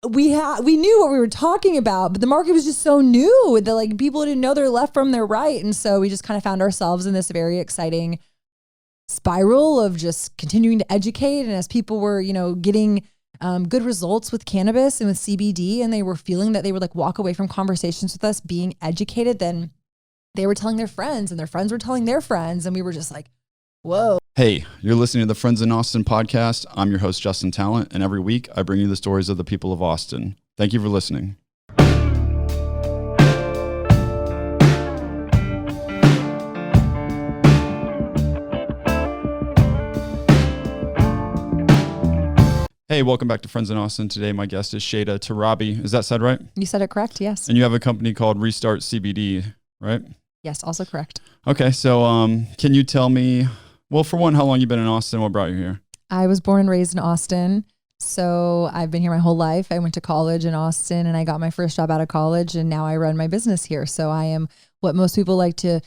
we knew what we were talking about, but the market was just so new that like people didn't know their left from their right. And so we just kind of found ourselves in this very exciting spiral of just continuing to educate. And as people were, getting good results with cannabis and with CBD, and they were feeling that they would like walk away from conversations with us being educated, then they were telling their friends and their friends were telling their friends. And we were just like, whoa. Hey, you're listening to the Friends in Austin podcast. I'm your host, Justin Talent, and every week I bring you the stories of the people of Austin. Thank you for listening. Hey, welcome back to Friends in Austin. Today, my guest is Shayda Torabi. Is that said right? You said it correct, yes. And you have a company called Restart CBD, right? Yes, also correct. Okay, so can you tell me, well, for one, how long you've been in Austin? What brought you here? I was born and raised in Austin. So I've been here my whole life. I went to college in Austin and I got my first job out of college, and now I run my business here. So I am what most people like to,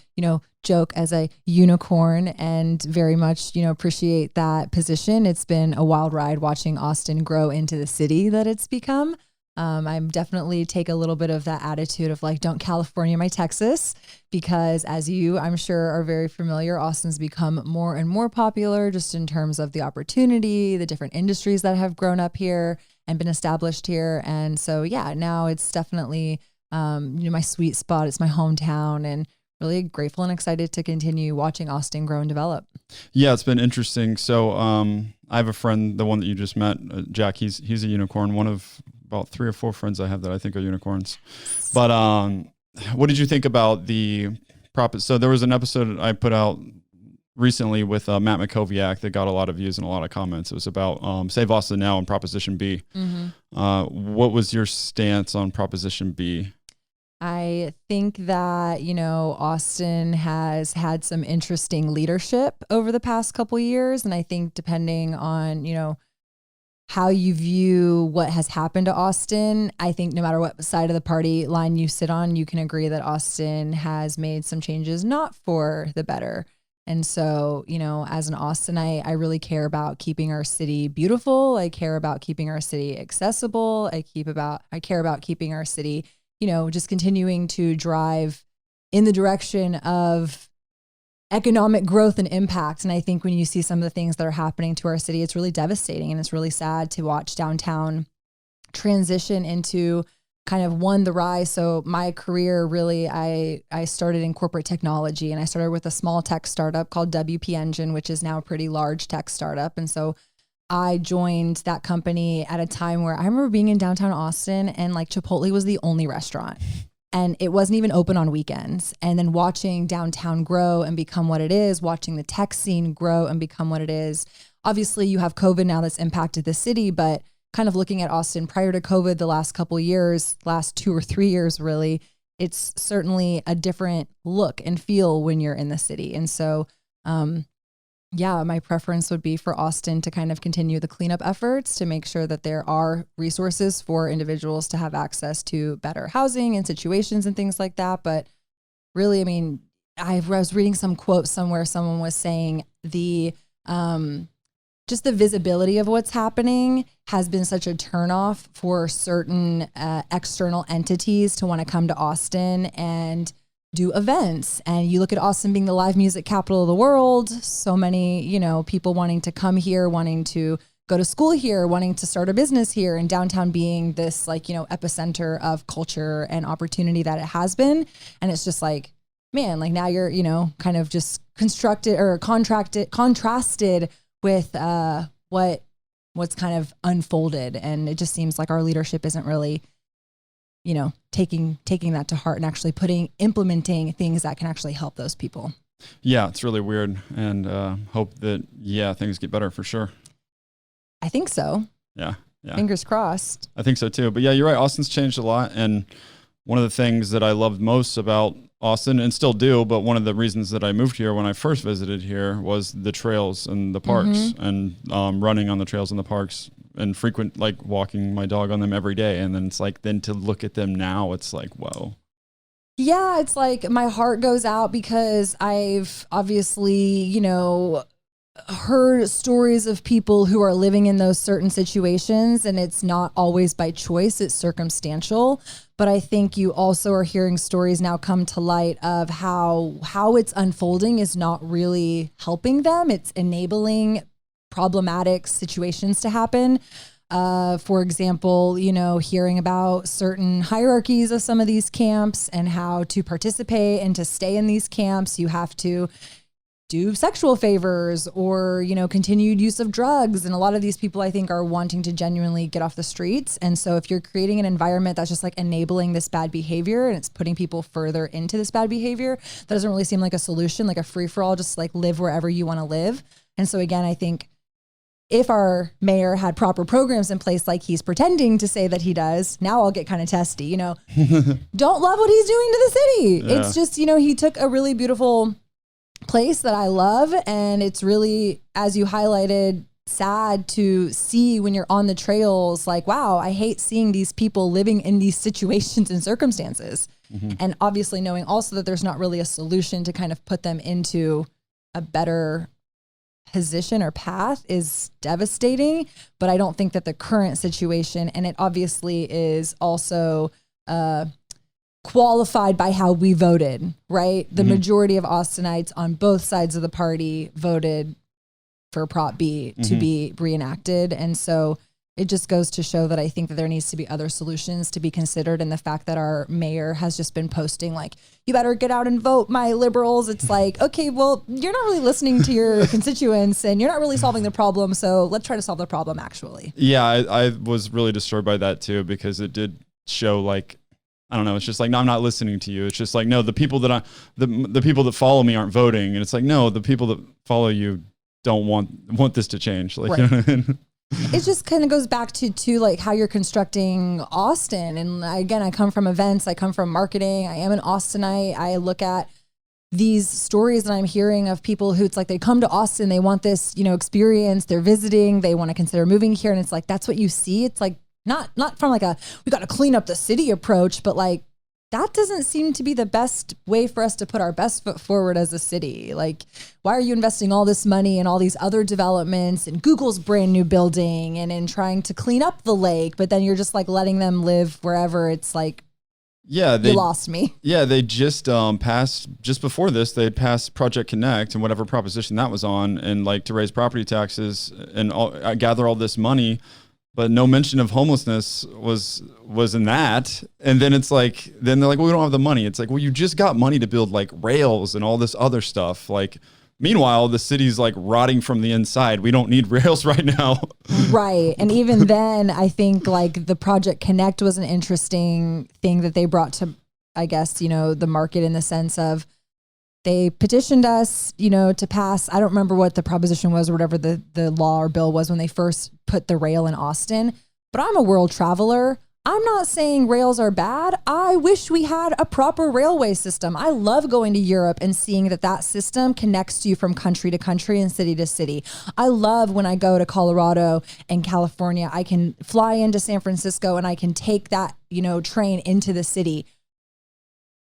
joke as a unicorn, and very much, appreciate that position. It's been a wild ride watching Austin grow into the city that it's become. I definitely take a little bit of that attitude of like, don't California my Texas, because as you, I'm sure, are very familiar, Austin's become more and more popular just in terms of the opportunity, the different industries that have grown up here and been established here. And so, yeah, now it's definitely, my sweet spot. It's my hometown, and really grateful and excited to continue watching Austin grow and develop. Yeah, it's been interesting. So I have a friend, the one that you just met, Jack, he's a unicorn, one of about 3 or 4 friends I have that I think are unicorns. But what did you think about the So there was an episode I put out recently with Matt Makoviak that got a lot of views and a lot of comments. It was about Save Austin Now and Proposition B. Mm-hmm. What was your stance on Proposition B? I think that, Austin has had some interesting leadership over the past couple of years. And I think depending on, how you view what has happened to Austin, I think no matter what side of the party line you sit on, you can agree that Austin has made some changes not for the better. And so, as an Austin, I really care about keeping our city beautiful. I care about keeping our city accessible. I care about keeping our city, just continuing to drive in the direction of economic growth and impact. And I think when you see some of the things that are happening to our city, it's really devastating. And it's really sad to watch downtown transition into kind of the rise. So my career really, I started in corporate technology, and I started with a small tech startup called WP Engine, which is now a pretty large tech startup. And so I joined that company at a time where I remember being in downtown Austin and like Chipotle was the only restaurant, and it wasn't even open on weekends. And then watching downtown grow and become what it is, watching the tech scene grow and become what it is. Obviously you have COVID now that's impacted the city, but kind of looking at Austin prior to COVID, the last couple of years, last 2 or 3 years, really, it's certainly a different look and feel when you're in the city. And so, my preference would be for Austin to kind of continue the cleanup efforts to make sure that there are resources for individuals to have access to better housing and situations and things like that. But really, I mean, I was reading some quote somewhere, someone was saying just the visibility of what's happening has been such a turnoff for certain external entities to want to come to Austin and do events. And you look at Austin being the live music capital of the world, so many, people wanting to come here, wanting to go to school here, wanting to start a business here, and downtown being this epicenter of culture and opportunity that it has been. And it's just like, man, like now you're, kind of just contrasted with what's kind of unfolded. And it just seems like our leadership isn't really taking that to heart and actually implementing things that can actually help those people. Yeah, it's really weird, and hope that, things get better for sure. I think so. Yeah. Fingers crossed. I think so too. But yeah, you're right. Austin's changed a lot. And one of the things that I loved most about Austin, and still do, but one of the reasons that I moved here when I first visited here was the trails and the parks, and running on the trails and the parks, and frequent, like walking my dog on them every day. And then it's like, then to look at them now, it's like, whoa. Yeah, it's like my heart goes out because I've obviously, heard stories of people who are living in those certain situations, and it's not always by choice, it's circumstantial. But I think you also are hearing stories now come to light of how it's unfolding is not really helping them. It's enabling problematic situations to happen. For example, hearing about certain hierarchies of some of these camps and how to participate and to stay in these camps, you have to do sexual favors or, continued use of drugs. And a lot of these people, I think, are wanting to genuinely get off the streets. And so if you're creating an environment that's just like enabling this bad behavior and it's putting people further into this bad behavior, that doesn't really seem like a solution, like a free for all, just like live wherever you want to live. And so again, I think if our mayor had proper programs in place, like he's pretending to say that he does, now I'll get kind of testy, don't love what he's doing to the city. Yeah. It's just, he took a really beautiful place that I love. And it's really, as you highlighted, sad to see when you're on the trails, like, wow, I hate seeing these people living in these situations and circumstances. Mm-hmm. And obviously knowing also that there's not really a solution to kind of put them into a better position or path is devastating. But I don't think that the current situation, and it obviously is also qualified by how we voted, right? The majority of Austinites on both sides of the party voted for Prop B to be reenacted. And so it just goes to show that I think that there needs to be other solutions to be considered. And the fact that our mayor has just been posting like, you better get out and vote, my liberals. It's like, okay, well, you're not really listening to your constituents and you're not really solving the problem. So let's try to solve the problem actually. Yeah, I was really disturbed by that too, because it did show like, I don't know. It's just like, no, I'm not listening to you. It's just like, no, the people that the people that follow me aren't voting. And it's like, no, the people that follow you don't want this to change. Like, right. You know what I mean? It just kind of goes back to like how you're constructing Austin. And again, I come from events. I come from marketing. I am an Austinite. I look at these stories that I'm hearing of people who it's like they come to Austin, they want this, experience. They're visiting. They want to consider moving here. And it's like, that's what you see. It's like, not from like we got to clean up the city approach, but like that doesn't seem to be the best way for us to put our best foot forward as a city. Like, why are you investing all this money in all these other developments and Google's brand new building and in trying to clean up the lake, but then you're just like letting them live wherever? It's like, yeah, you lost me. Yeah, they just passed, just before this, they had passed Project Connect and whatever proposition that was on, and like to raise property taxes and gather all this money. But no mention of homelessness was in that. And then it's like, then they're like, well, we don't have the money. It's like, well, you just got money to build like rails and all this other stuff. Like, meanwhile, the city's like rotting from the inside. We don't need rails right now. Right. And even then, I think like the Project Connect was an interesting thing that they brought to, I guess, the market, in the sense of, they petitioned us, to pass, I don't remember what the proposition was or whatever the law or bill was when they first put the rail in Austin, but I'm a world traveler. I'm not saying rails are bad. I wish we had a proper railway system. I love going to Europe and seeing that system connects you from country to country and city to city. I love when I go to Colorado and California, I can fly into San Francisco and I can take that, train into the city.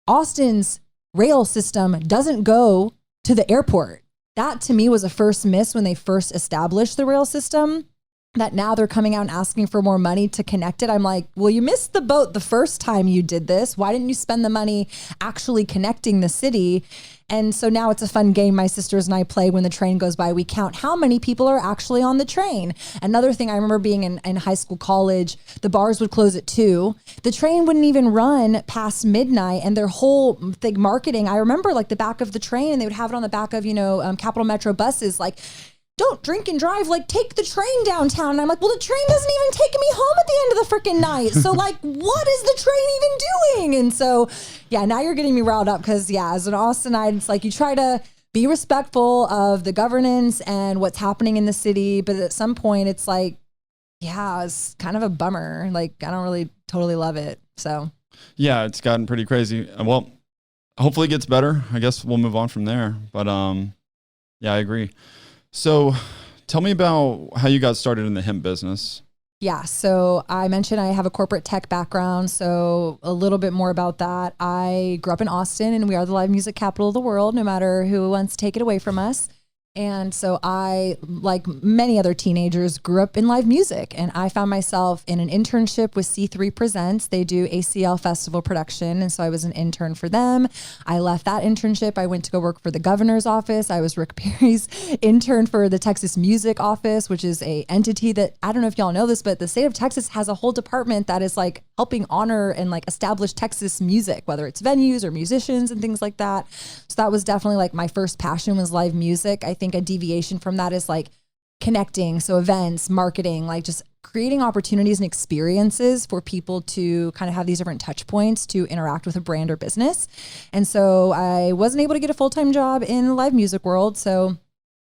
Austin's rail system doesn't go to the airport. That to me was a first miss when they first established the rail system, that now they're coming out and asking for more money to connect it. I'm like, well, you missed the boat the first time you did this. Why didn't you spend the money actually connecting the city? And so now it's a fun game my sisters and I play when the train goes by. We count how many people are actually on the train. Another thing, I remember being in high school, college, the bars would close at 2. The train wouldn't even run past midnight, and their whole marketing, I remember like the back of the train, and they would have it on the back of, Capital Metro buses, like, don't drink and drive, like take the train downtown. And I'm like, well, the train doesn't even take me home at the end of the freaking night. So like, what is the train even doing? And so, yeah, now you're getting me riled up because, yeah, as an Austinite, it's like you try to be respectful of the governance and what's happening in the city. But at some point it's like, yeah, it's kind of a bummer. Like, I don't really totally love it. So, yeah, it's gotten pretty crazy. Well, hopefully it gets better. I guess we'll move on from there. But yeah, I agree. So tell me about how you got started in the hemp business. Yeah. So I mentioned I have a corporate tech background. So a little bit more about that. I grew up in Austin, and we are the live music capital of the world, no matter who wants to take it away from us. And so I, like many other teenagers, grew up in live music, and I found myself in an internship with C3 Presents. They do ACL Festival production. And so I was an intern for them. I left that internship. I went to go work for the governor's office. I was Rick Perry's intern for the Texas Music Office, which is a entity that, I don't know if y'all know this, but the state of Texas has a whole department that is like helping honor and like establish Texas music, whether it's venues or musicians and things like that. So that was definitely like my first passion was live music. I think a deviation from that is like connecting. So events, marketing, like just creating opportunities and experiences for people to kind of have these different touch points to interact with a brand or business. And so I wasn't able to get a full-time job in the live music world. So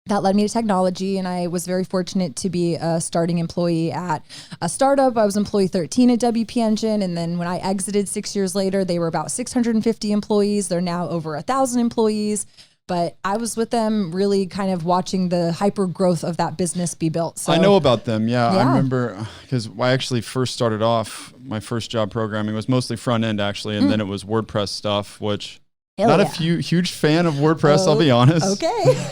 that led me to technology, and I was very fortunate to be a starting employee at a startup. I was employee 13 at WP Engine, and then when I exited 6 years later, they were about 650 employees. They're now over 1,000 employees. But I was with them really kind of watching the hyper growth of that business be built. So I know about them. Yeah. I remember because I actually first started off, my first job programming was mostly front end actually. And then it was WordPress stuff, which not a huge fan of WordPress, I'll be honest. Okay.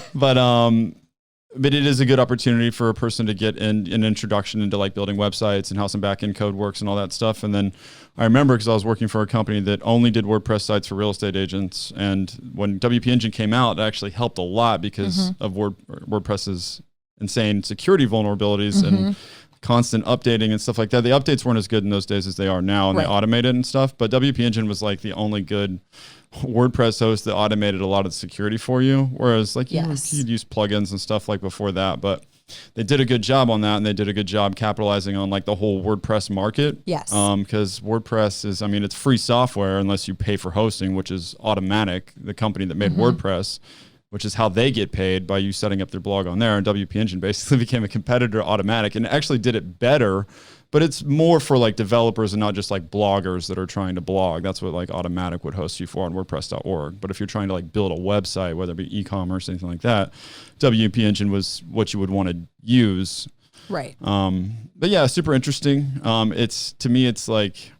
But it is a good opportunity for a person to get an introduction into like building websites and how some back-end code works and all that stuff. And then I remember because I was working for a company that only did WordPress sites for real estate agents. And when WP Engine came out, it actually helped a lot because of WordPress's insane security vulnerabilities and constant updating and stuff like that. The updates weren't as good in those days as they are now, and they automated and stuff. But WP Engine was like the only good WordPress host that automated a lot of the security for you. Whereas like you'd use plugins and stuff like before that, but they did a good job on that, and they did a good job capitalizing on like the whole WordPress market. Yes. Because WordPress is, I mean, it's free software unless you pay for hosting, which is Automatic, the company that made WordPress, which is how they get paid by you setting up their blog on there. And WP Engine basically became a competitor to Automatic and actually did it better, but it's more for like developers and not just like bloggers that are trying to blog. That's what like Automatic would host you for on WordPress.org. But if you're trying to like build a website, whether it be e-commerce, anything like that, WP Engine was what you would want to use. Right. But yeah, super interesting. To me, it's like,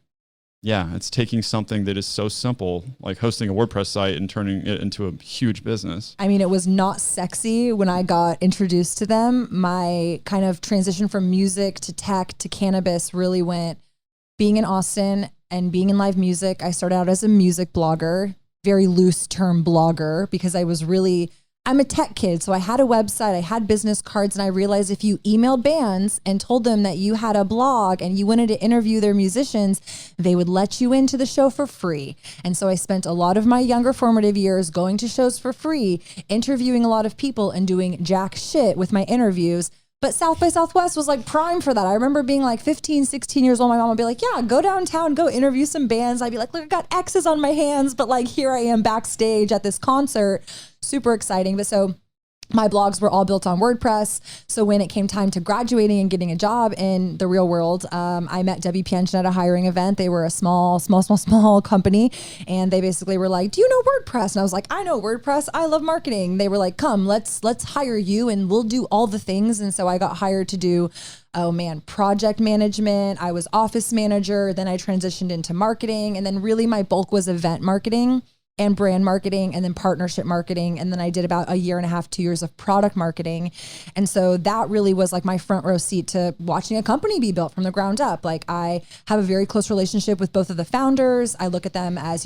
yeah, it's taking something that is so simple, like hosting a WordPress site and turning it into a huge business. I mean, it was not sexy when I got introduced to them. My kind of transition from music to tech to cannabis really went being in Austin and being in live music. I started out as a music blogger, very loose term blogger, because I'm a tech kid. So I had a website, I had business cards, and I realized if you emailed bands and told them that you had a blog and you wanted to interview their musicians, they would let you into the show for free. And so I spent a lot of my younger formative years going to shows for free, interviewing a lot of people and doing jack shit with my interviews. But South by Southwest was like prime for that. I remember being like 15, 16 years old. My mom would be like, yeah, go downtown, go interview some bands. I'd be like, look, I got X's on my hands, but like here I am backstage at this concert. Super exciting. But so my blogs were all built on WordPress. So when it came time to graduating and getting a job in the real world, I met WP Engine at a hiring event. They were a small company. And they basically were like, do you know WordPress? And I was like, I know WordPress. I love marketing. They were like, come, let's hire you and we'll do all the things. And so I got hired to do project management. I was office manager. Then I transitioned into marketing. And then really my bulk was event marketing and brand marketing and then partnership marketing. And then I did about 1.5 to 2 years of product marketing. And so that really was like my front row seat to watching a company be built from the ground up. Like I have a very close relationship with both of the founders. I look at them as,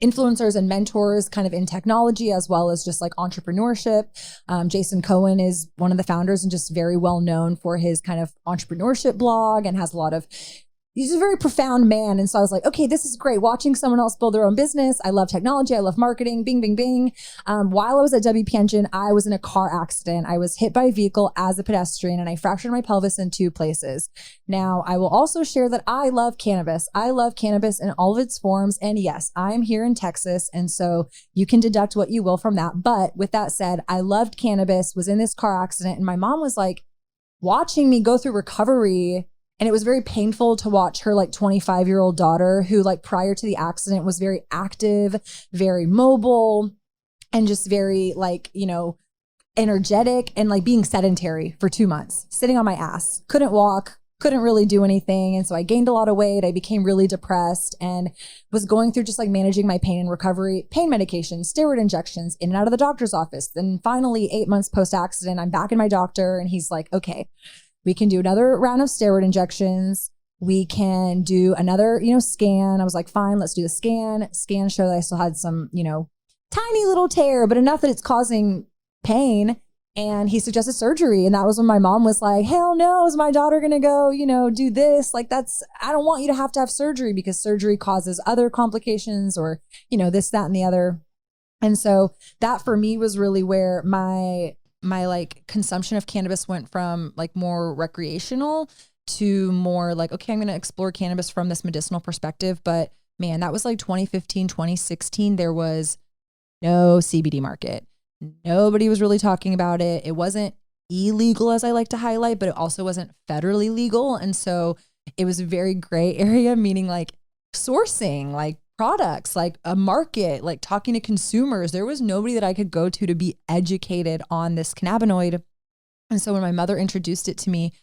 influencers and mentors kind of in technology as well as just like entrepreneurship. Jason Cohen is one of the founders and just very well known for his kind of entrepreneurship blog and has a lot of he's a very profound man. And so I was like, okay, this is great. Watching someone else build their own business. I love technology. I love marketing. Bing, bing, bing. While I was at WP Engine, I was in a car accident. I was hit by a vehicle as a pedestrian and I fractured my pelvis in 2 places. Now, I will also share that I love cannabis. I love cannabis in all of its forms. And yes, I'm here in Texas. And so you can deduct what you will from that. But with that said, I loved cannabis, was in this car accident. And my mom was like watching me go through recovery. And it was very painful to watch her like 25-year-old daughter who like prior to the accident was very active, very mobile, and just very like, energetic and like being sedentary for 2 months, sitting on my ass, couldn't walk, couldn't really do anything. And so I gained a lot of weight. I became really depressed and was going through just like managing my pain and recovery, pain medications, steroid injections, in and out of the doctor's office. Then finally 8 months post-accident, I'm back in my doctor and he's like, okay, we can do another round of steroid injections. We can do another, scan. I was like, fine, let's do the scan. Scan showed that I still had some, tiny little tear, but enough that it's causing pain. And he suggested surgery. And that was when my mom was like, hell no, is my daughter going to go, do this? Like I don't want you to have surgery because surgery causes other complications or, this, that, and the other. And so that for me was really where my like consumption of cannabis went from like more recreational to more like, okay, I'm going to explore cannabis from this medicinal perspective. But man, that was like 2015, 2016. There was no CBD market. Nobody was really talking about it. It wasn't illegal, as I like to highlight, but it also wasn't federally legal. And so it was a very gray area, meaning like sourcing, like products, like a market, like talking to consumers. There was nobody that I could go to be educated on this cannabinoid. And so when my mother introduced it to me,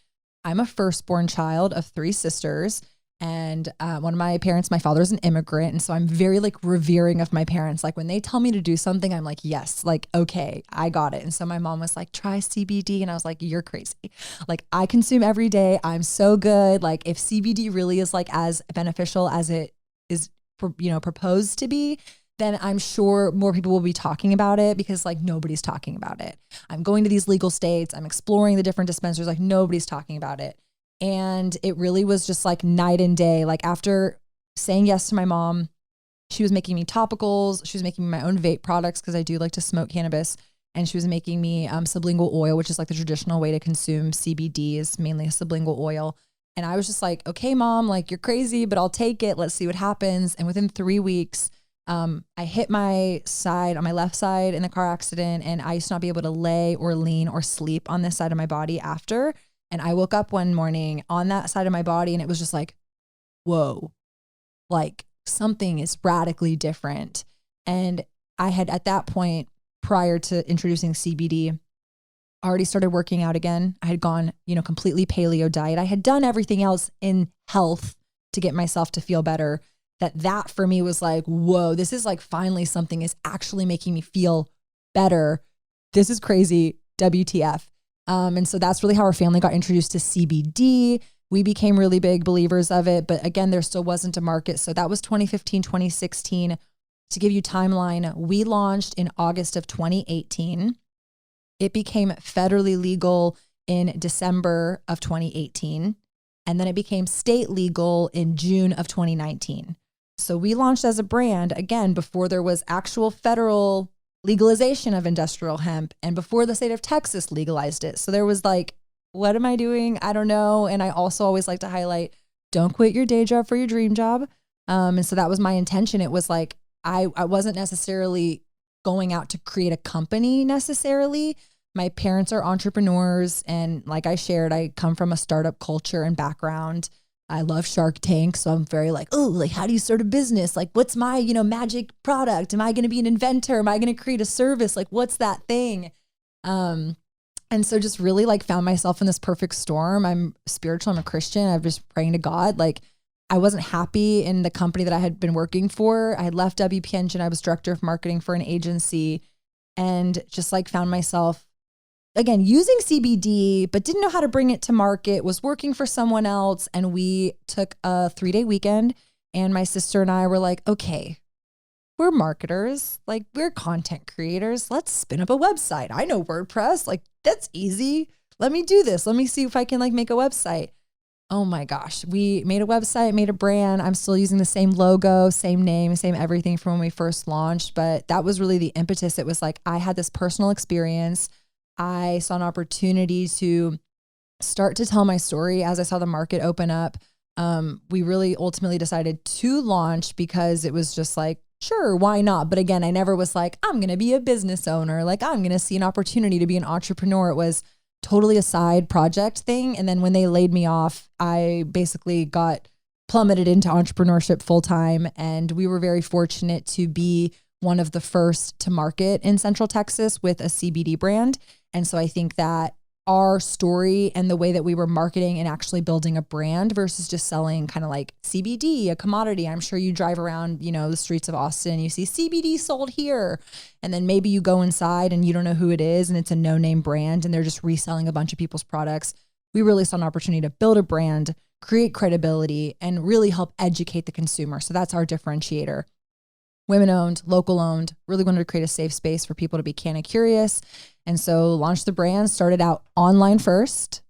I'm a firstborn child of 3 sisters. And one of my parents, my father's an immigrant. And so I'm very like revering of my parents. Like when they tell me to do something, I'm like, yes, like, okay, I got it. And so my mom was like, try CBD. And I was like, you're crazy. Like I consume every day. I'm so good. Like if CBD really is like as beneficial as it is, proposed to be, then I'm sure more people will be talking about it because like nobody's talking about it. I'm going to these legal states. I'm exploring the different dispensaries. Like nobody's talking about it. And it really was just like night and day. Like after saying yes to my mom, she was making me topicals. She was making me my own vape products because I do like to smoke cannabis. And she was making me sublingual oil, which is like the traditional way to consume CBD, is mainly a sublingual oil. And I was just like, okay, mom, like you're crazy, but I'll take it. Let's see what happens. And within 3 weeks, I hit my side on my left side in the car accident. And I used to not be able to lay or lean or sleep on this side of my body after. And I woke up one morning on that side of my body and it was just like, whoa, like something is radically different. And I had at that point, prior to introducing CBD, already started working out again. I had gone, completely paleo diet. I had done everything else in health to get myself to feel better. That for me was like, whoa, this is like finally something is actually making me feel better. This is crazy. WTF. And so that's really how our family got introduced to CBD. We became really big believers of it. But again, there still wasn't a market. So that was 2015, 2016. To give you timeline, we launched in August of 2018. It became federally legal in December of 2018. And then it became state legal in June of 2019. So we launched as a brand, again, before there was actual federal legalization of industrial hemp and before the state of Texas legalized it. So there was like, what am I doing? I don't know. And I also always like to highlight, don't quit your day job for your dream job. And so that was my intention. It was like, I wasn't necessarily going out to create a company necessarily. My parents are entrepreneurs. And like I shared, I come from a startup culture and background. I love Shark Tank. So I'm very like, oh, like, how do you start a business? Like, what's my, magic product? Am I going to be an inventor? Am I going to create a service? Like, what's that thing? And so just really like found myself in this perfect storm. I'm spiritual. I'm a Christian. I'm just praying to God. Like I wasn't happy in the company that I had been working for. I had left WP Engine. I was director of marketing for an agency and just like found myself again, using CBD, but didn't know how to bring it to market, was working for someone else. And we took a 3-day weekend and my sister and I were like, okay, we're marketers, like we're content creators. Let's spin up a website. I know WordPress, like that's easy. Let me do this. Let me see if I can like make a website. Oh my gosh. We made a website, made a brand. I'm still using the same logo, same name, same everything from when we first launched. But that was really the impetus. It was like, I had this personal experience. I saw an opportunity to start to tell my story as I saw the market open up. We really ultimately decided to launch because it was just like, sure, why not? But again, I never was like, I'm going to be a business owner. Like I'm going to see an opportunity to be an entrepreneur. It was totally a side project thing. And then when they laid me off, I basically got plummeted into entrepreneurship full time. And we were very fortunate to be one of the first to market in Central Texas with a CBD brand. And so I think that our story and the way that we were marketing and actually building a brand versus just selling kind of like CBD, a commodity. I'm sure you drive around, you know, the streets of Austin, you see CBD sold here. And then maybe you go inside and you don't know who it is and it's a no-name brand and they're just reselling a bunch of people's products. We really saw an opportunity to build a brand, create credibility, and really help educate the consumer. So that's our differentiator. Women owned, local owned, really wanted to create a safe space for people to be canna curious. And so launched the brand, started out online first,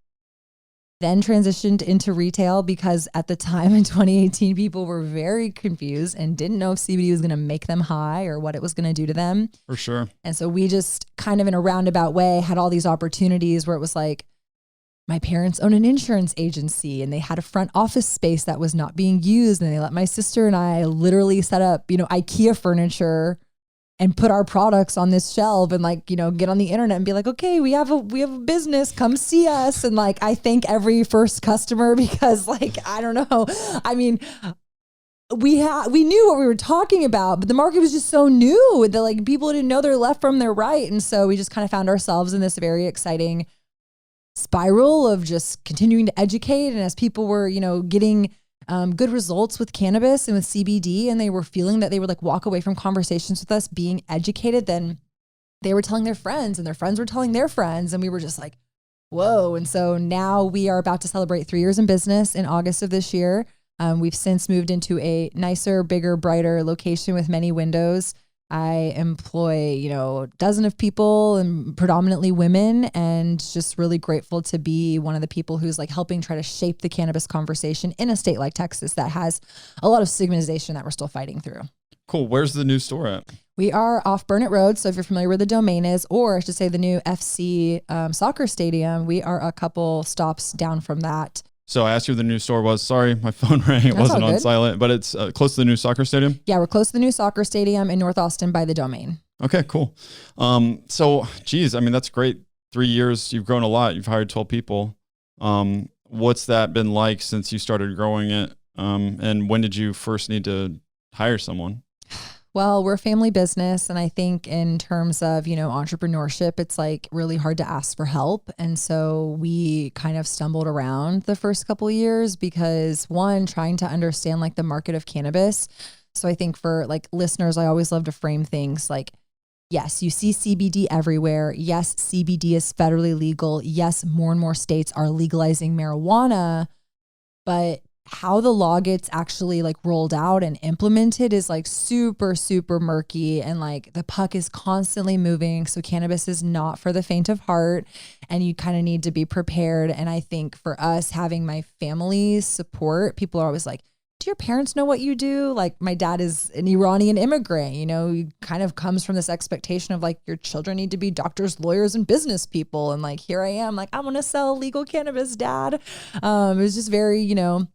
then transitioned into retail because at the time in 2018, people were very confused and didn't know if CBD was going to make them high or what it was going to do to them. For sure. And so we just kind of in a roundabout way had all these opportunities where it was like, my parents own an insurance agency and they had a front office space that was not being used. And they let my sister and I literally set up, you know, IKEA furniture and put our products on this shelf and like, you know, get on the internet and be like, okay, we have a business, come see us. And like, I thank every first customer because like, I don't know. I mean, we knew what we were talking about, but the market was just so new that like people didn't know their left from their right. And so we just kind of found ourselves in this very exciting spiral of just continuing to educate. And as people were, you know, getting good results with cannabis and with CBD, and they were feeling that they would like walk away from conversations with us being educated, then they were telling their friends and their friends were telling their friends. And we were just like, whoa. And so now we are about to celebrate 3 years in business in August of this year. We've since moved into a nicer, bigger, brighter location with many windows. I employ, you know, a dozen of people and predominantly women, and just really grateful to be one of the people who's like helping try to shape the cannabis conversation in a state like Texas that has a lot of stigmatization that we're still fighting through. Cool. Where's the new store at? We are off Burnett Road. So if you're familiar where the domain is, or I should say the new FC soccer stadium, we are a couple stops down from that. So I asked you where the new store was. Sorry, my phone rang. It wasn't on silent, but it's close to the new soccer stadium. Yeah, we're close to the new soccer stadium in North Austin by the domain. Okay, cool. So geez, I mean, that's great. 3 years, you've grown a lot. You've hired 12 people. What's that been like since you started growing it? And when did you first need to hire someone? Well, we're a family business. And I think in terms of, you know, entrepreneurship, it's like really hard to ask for help. And so we kind of stumbled around the first couple of years because one, trying to understand like the market of cannabis. So I think for like listeners, I always love to frame things like, yes, you see CBD everywhere. Yes, CBD is federally legal. Yes, more and more states are legalizing marijuana, but how the law gets actually like rolled out and implemented is like super, super murky. And like the puck is constantly moving. So cannabis is not for the faint of heart and you kind of need to be prepared. And I think for us having my family's support, people are always like, do your parents know what you do? Like my dad is an Iranian immigrant, you know, he kind of comes from this expectation of like your children need to be doctors, lawyers, and business people. And like, here I am, like, I want to sell legal cannabis, dad. It was just very, you know,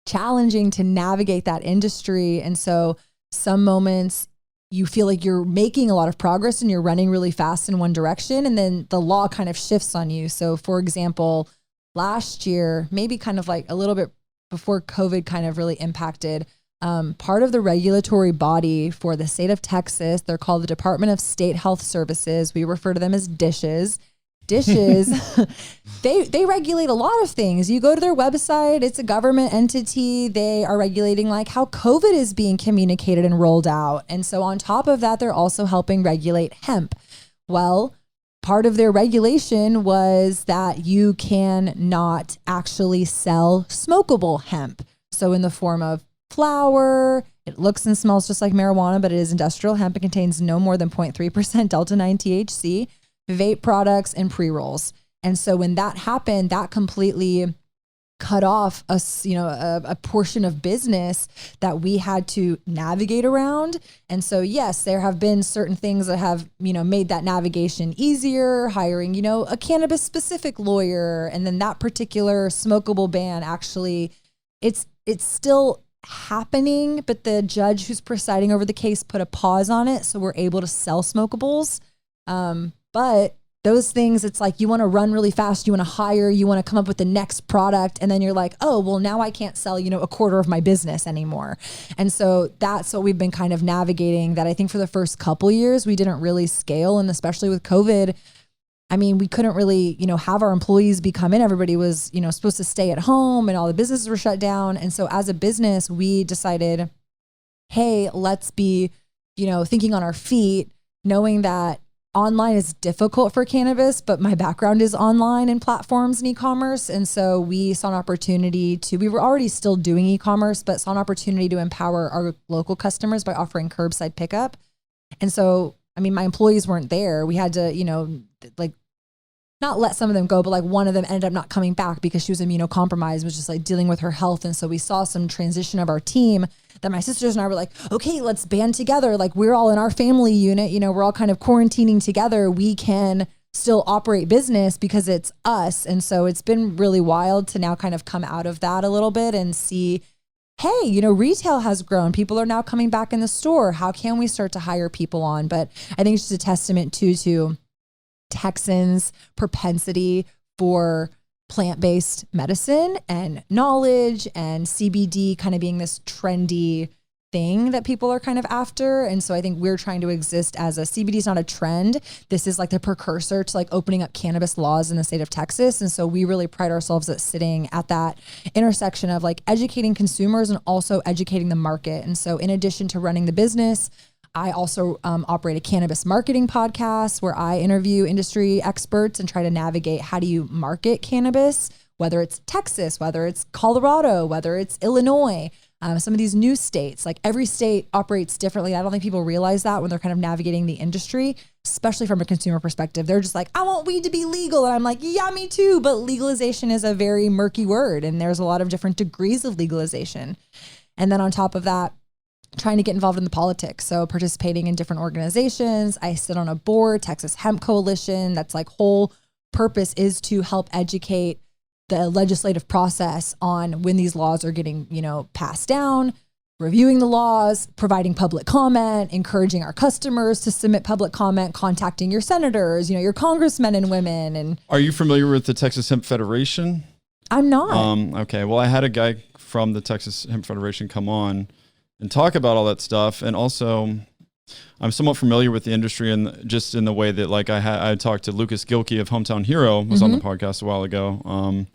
challenging to navigate that industry. And so some moments you feel like you're making a lot of progress and you're running really fast in one direction. And then the law kind of shifts on you. So for example, last year, maybe kind of like a little bit before COVID kind of really impacted, part of the regulatory body for the state of Texas, they're called the Department of State Health Services. We refer to them as dishes. They regulate a lot of things. You go to their website, it's a government entity. They are regulating like how COVID is being communicated and rolled out. And so on top of that, they're also helping regulate hemp. Well, part of their regulation was that you can not actually sell smokable hemp. So in the form of flower, it looks and smells just like marijuana, but it is industrial hemp. It contains no more than 0.3% Delta-9 THC. Vape products and pre-rolls. And so when that happened, that completely cut off a portion of business that we had to navigate around. And so, yes, there have been certain things that have, you know, made that navigation easier, hiring, you know, a cannabis specific lawyer. And then that particular smokable ban, actually, it's still happening, but the judge who's presiding over the case put a pause on it. So we're able to sell smokables. But those things, it's like you want to run really fast, you want to hire, you want to come up with the next product. And then you're like, oh, well, now I can't sell, you know, a quarter of my business anymore. And so that's what we've been kind of navigating that I think for the first couple years, we didn't really scale. And especially with COVID, I mean, we couldn't really, have our employees be come in. Everybody was, supposed to stay at home and all the businesses were shut down. And so as a business, we decided, hey, let's be, thinking on our feet, knowing that online is difficult for cannabis, but my background is online and platforms and e-commerce. And so we saw an opportunity we were already still doing e-commerce, but saw an opportunity to empower our local customers by offering curbside pickup. And so, my employees weren't there. We had to, not let some of them go, but like one of them ended up not coming back because she was immunocompromised, was just like dealing with her health. And so we saw some transition of our team that my sisters and I were like, okay, let's band together. Like we're all in our family unit, we're all kind of quarantining together. We can still operate business because it's us. And so it's been really wild to now kind of come out of that a little bit and see, hey, retail has grown. People are now coming back in the store. How can we start to hire people on? But I think it's just a testament to Texans' propensity for plant-based medicine and knowledge, and CBD kind of being this trendy thing that people are kind of after. And so I think we're trying to exist as CBD is not a trend. This is like the precursor to like opening up cannabis laws in the state of Texas. And so we really pride ourselves at sitting at that intersection of like educating consumers and also educating the market. And so in addition to running the business, I also operate a cannabis marketing podcast where I interview industry experts and try to navigate how do you market cannabis, whether it's Texas, whether it's Colorado, whether it's Illinois, some of these new states. Like every state operates differently. I don't think people realize that when they're kind of navigating the industry, especially from a consumer perspective. They're just like, I want weed to be legal. And I'm like, yeah, me too. But legalization is a very murky word. And there's a lot of different degrees of legalization. And then on top of that, trying to get involved in the politics. So participating in different organizations. I sit on a board, Texas Hemp Coalition. That's like whole purpose is to help educate the legislative process on when these laws are getting, passed down, reviewing the laws, providing public comment, encouraging our customers to submit public comment, contacting your senators, your congressmen and women. And are you familiar with the Texas Hemp Federation? I'm not. Okay. Well, I had a guy from the Texas Hemp Federation come on and talk about all that stuff. And also I'm somewhat familiar with the industry and just in the way that like I talked to Lucas Gilkey of Hometown Hero was on the podcast a while ago.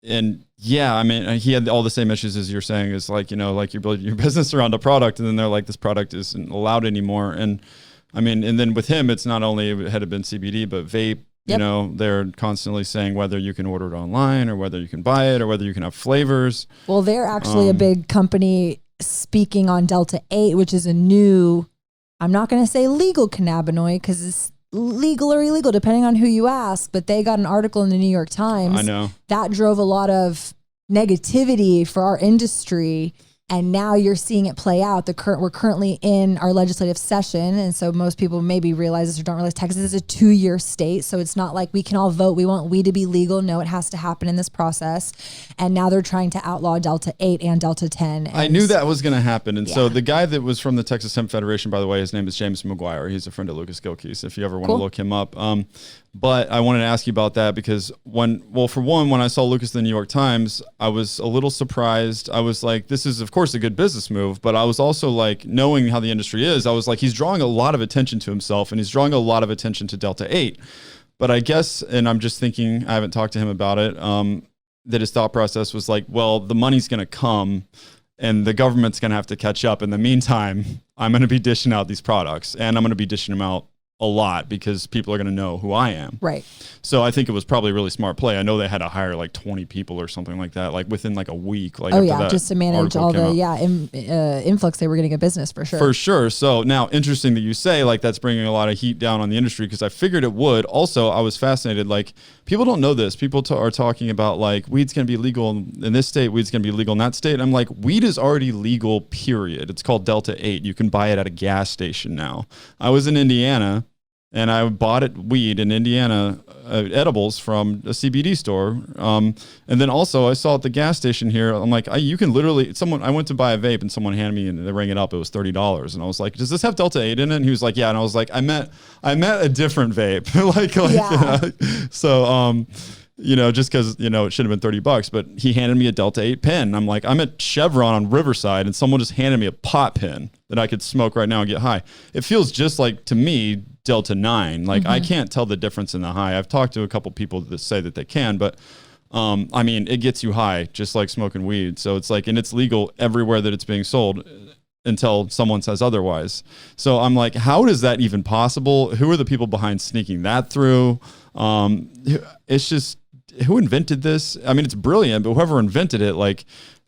And yeah, he had all the same issues as you're saying is like, like you build your business around a product and then they're like, this product isn't allowed anymore. And and then with him, it's not only it had been CBD, but vape. Yep. They're constantly saying whether you can order it online or whether you can buy it or whether you can have flavors. Well, they're actually a big company speaking on Delta 8, which is a new, I'm not going to say legal cannabinoid because it's legal or illegal depending on who you ask, but they got an article in the New York Times. I know. That drove a lot of negativity for our industry. And now you're seeing it play out. We're currently in our legislative session. And so most people maybe realize this or don't realize Texas is a 2-year state. So it's not like we can all vote. We want weed to be legal. No, it has to happen in this process. And now they're trying to outlaw Delta 8 and Delta 10. And I knew that was going to happen. And so the guy that was from the Texas Hemp Federation, by the way, his name is James McGuire. He's a friend of Lucas Gilkey's, if you ever want to look him up. But I wanted to ask you about that because when I saw Lucas in the New York Times, I was a little surprised. I was like, this is, of course, a good business move. But I was also like, knowing how the industry is, I was like, he's drawing a lot of attention to himself and he's drawing a lot of attention to Delta 8. But I guess, and I'm just thinking, I haven't talked to him about it, that his thought process was like, well, the money's going to come and the government's going to have to catch up. In the meantime, I'm going to be dishing out these products and I'm going to be dishing them out a lot because people are going to know who I am. Right. So I think it was probably a really smart play. I know they had to hire like 20 people or something like that, like within like a week. Like just to manage all the influx they were getting a business for sure. For sure. So now interesting that you say like that's bringing a lot of heat down on the industry because I figured it would. Also, I was fascinated. Like people don't know this. People are talking about like weed's going to be legal in this state. Weed's going to be legal in that state. I'm like, weed is already legal, period. It's called Delta 8. You can buy it at a gas station now. I was in Indiana. And I bought weed in Indiana, edibles from a CBD store. And then also I saw at the gas station here, I'm like, you can literally, I went to buy a vape and someone handed me and they rang it up. It was $30. And I was like, does this have Delta 8 in it? And he was like, yeah. And I was like, I meant a different vape. So, just because, it should have been $30, but he handed me a Delta 8 pen. I'm like, I'm at Chevron on Riverside and someone just handed me a pot pen that I could smoke right now and get high. It feels just like, to me, Delta 9. Like, I can't tell the difference in the high. I've talked to a couple people that say that they can, but I mean, it gets you high just like smoking weed. So it's like, and it's legal everywhere that it's being sold until someone says otherwise. So I'm like, how is that even possible? Who are the people behind sneaking that through? It's just, who invented this? I mean, it's brilliant, but whoever invented it, like,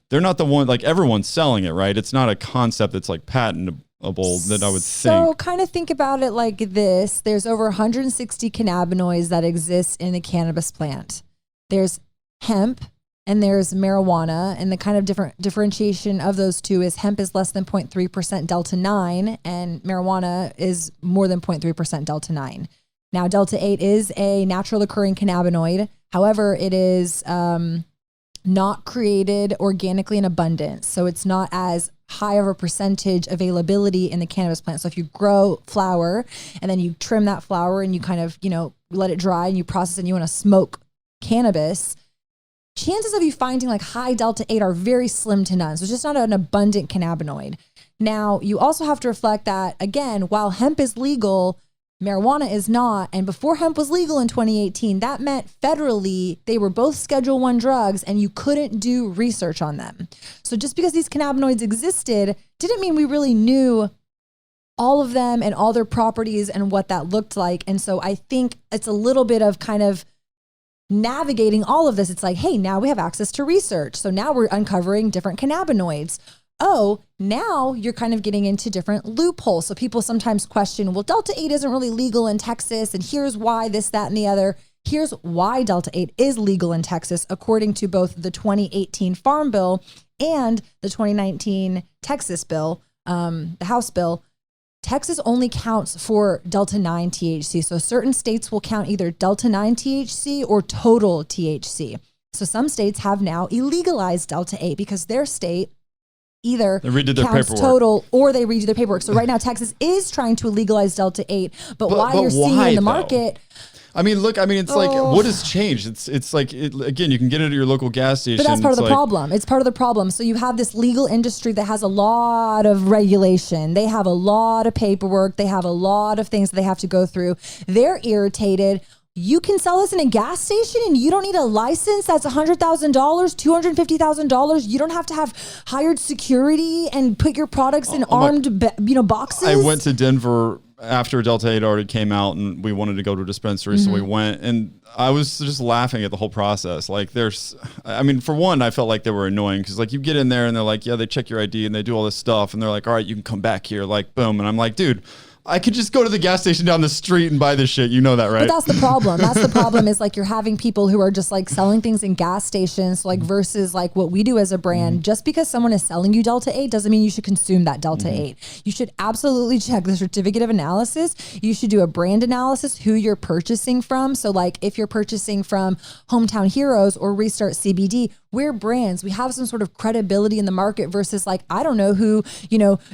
they're not the one, like, everyone's selling it, right? It's not a concept that's like patentable that I would think. So kind of think about it like this. There's over 160 cannabinoids that exist in the cannabis plant. There's hemp and there's marijuana, and the kind of different differentiation of those two is hemp is less than 0.3% Delta 9 and marijuana is more than 0.3% Delta 9. Now, Delta 8 is a natural occurring cannabinoid. However, it is not created organically in abundance. So it's not as high of a percentage availability in the cannabis plant. So if you grow flower and then you trim that flower and you kind of, let it dry and you process it and you want to smoke cannabis, chances of you finding like high Delta 8 are very slim to none. So it's just not an abundant cannabinoid. Now, you also have to reflect that, again, while hemp is legal, marijuana is not. And before hemp was legal in 2018, that meant federally they were both Schedule I drugs and you couldn't do research on them. So just because these cannabinoids existed didn't mean we really knew all of them and all their properties and what that looked like. And so I think it's a little bit of kind of navigating all of this. It's like, hey, now we have access to research. So now we're uncovering different cannabinoids. Oh, now you're kind of getting into different loopholes. So people sometimes question, well, Delta 8 isn't really legal in Texas, and here's why this, that, and the other. Here's why Delta 8 is legal in Texas, according to both the 2018 Farm Bill and the 2019 Texas bill, the House bill. Texas only counts for Delta 9 THC. So certain states will count either Delta 9 THC or total THC. So some states have now illegalized Delta 8 because their state either counts total or they redo their paperwork. So right now, Texas is trying to legalize Delta 8, but why you're seeing in the market... I mean, look, it's like, what has changed? It's like, again, you can get it at your local gas station. But that's part of the problem. It's part of the problem. So you have this legal industry that has a lot of regulation. They have a lot of paperwork. They have a lot of things that they have to go through. They're irritated. You can sell this in a gas station and you don't need a license. That's $100,000, $250,000. You don't have to have hired security and put your products in armed boxes. I went to Denver after Delta 8 already came out and we wanted to go to a dispensary. So we went and I was just laughing at the whole process. Like for one, I felt like they were annoying because like you get in there and they're like, yeah, they check your ID and they do all this stuff. And they're like, all right, you can come back here. Like, boom. And I'm like, dude, I could just go to the gas station down the street and buy this shit. You know that, right? But that's the problem. That's the problem is like you're having people who are just like selling things in gas stations, like versus like what we do as a brand. Just because someone is selling you Delta 8 doesn't mean you should consume that Delta 8. You should absolutely check the certificate of analysis. You should do a brand analysis, who you're purchasing from. So like if you're purchasing from Hometown Heroes or Restart CBD, we're brands. We have some sort of credibility in the market versus like, I don't know who,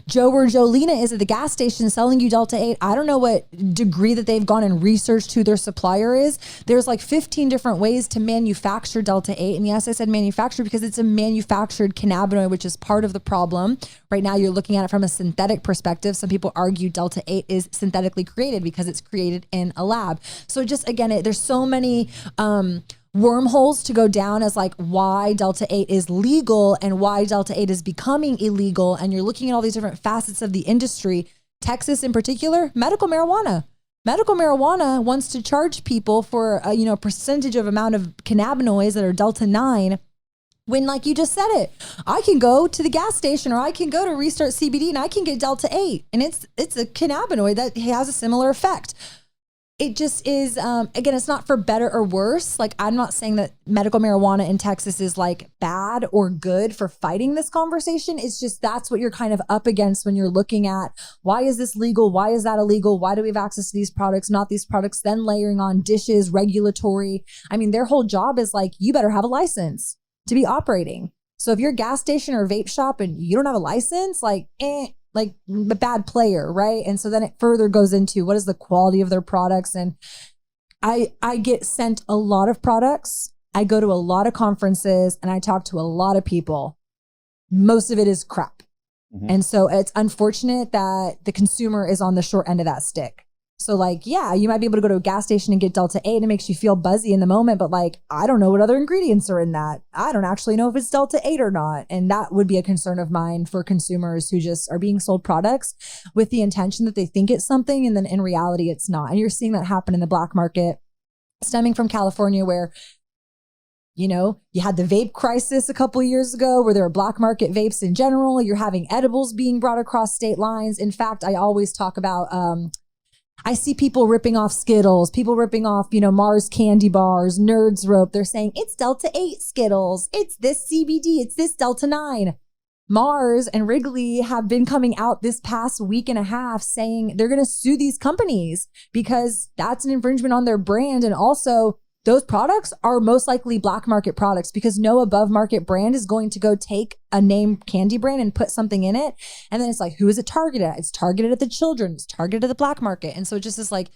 Joe or Jolena is at the gas station selling you Delta 8. I don't know what degree that they've gone and researched who their supplier is. There's like 15 different ways to manufacture Delta 8. And yes, I said manufacture because it's a manufactured cannabinoid, which is part of the problem. Right now, you're looking at it from a synthetic perspective. Some people argue Delta 8 is synthetically created because it's created in a lab. So just again, there's so many wormholes to go down as like why Delta 8 is legal and why Delta 8 is becoming illegal. And you're looking at all these different facets of the industry. Texas in particular, medical marijuana. Medical marijuana wants to charge people for a percentage of amount of cannabinoids that are Delta 9. When, like you just said it, I can go to the gas station or I can go to Restart CBD and I can get Delta 8. And it's a cannabinoid that has a similar effect. It just is, again, it's not for better or worse. Like, I'm not saying that medical marijuana in Texas is like bad or good for fighting this conversation. It's just that's what you're kind of up against when you're looking at why is this legal? Why is that illegal? Why do we have access to these products, not these products? Then layering on dishes, regulatory. I mean, their whole job is like, you better have a license to be operating. So if you're a gas station or a vape shop and you don't have a license, like a bad player, right? And so then it further goes into what is the quality of their products. And I get sent a lot of products I go to a lot of conferences and I talk to a lot of people. Most of it is crap. And so it's unfortunate that the consumer is on the short end of that stick. So like, yeah, you might be able to go to a gas station and get Delta 8 and it makes you feel buzzy in the moment, but like, I don't know what other ingredients are in that. I don't actually know if it's Delta 8 or not. And that would be a concern of mine for consumers who just are being sold products with the intention that they think it's something and then in reality it's not. And you're seeing that happen in the black market, stemming from California, where you know, you had the vape crisis a couple of years ago where there were black market vapes in general. You're having edibles being brought across state lines. In fact, I always talk about, I see people ripping off Skittles, people ripping off, you know, Mars candy bars, Nerds Rope. They're saying it's Delta 8 Skittles. It's this CBD. It's this Delta 9. Mars and Wrigley have been coming out this past week and a half saying they're going to sue these companies because that's an infringement on their brand. And also, those products are most likely black market products because no above market brand is going to go take a name candy brand and put something in it. And then it's like, who is it targeted at? It's targeted at the children. It's targeted at the black market. And so it just is like,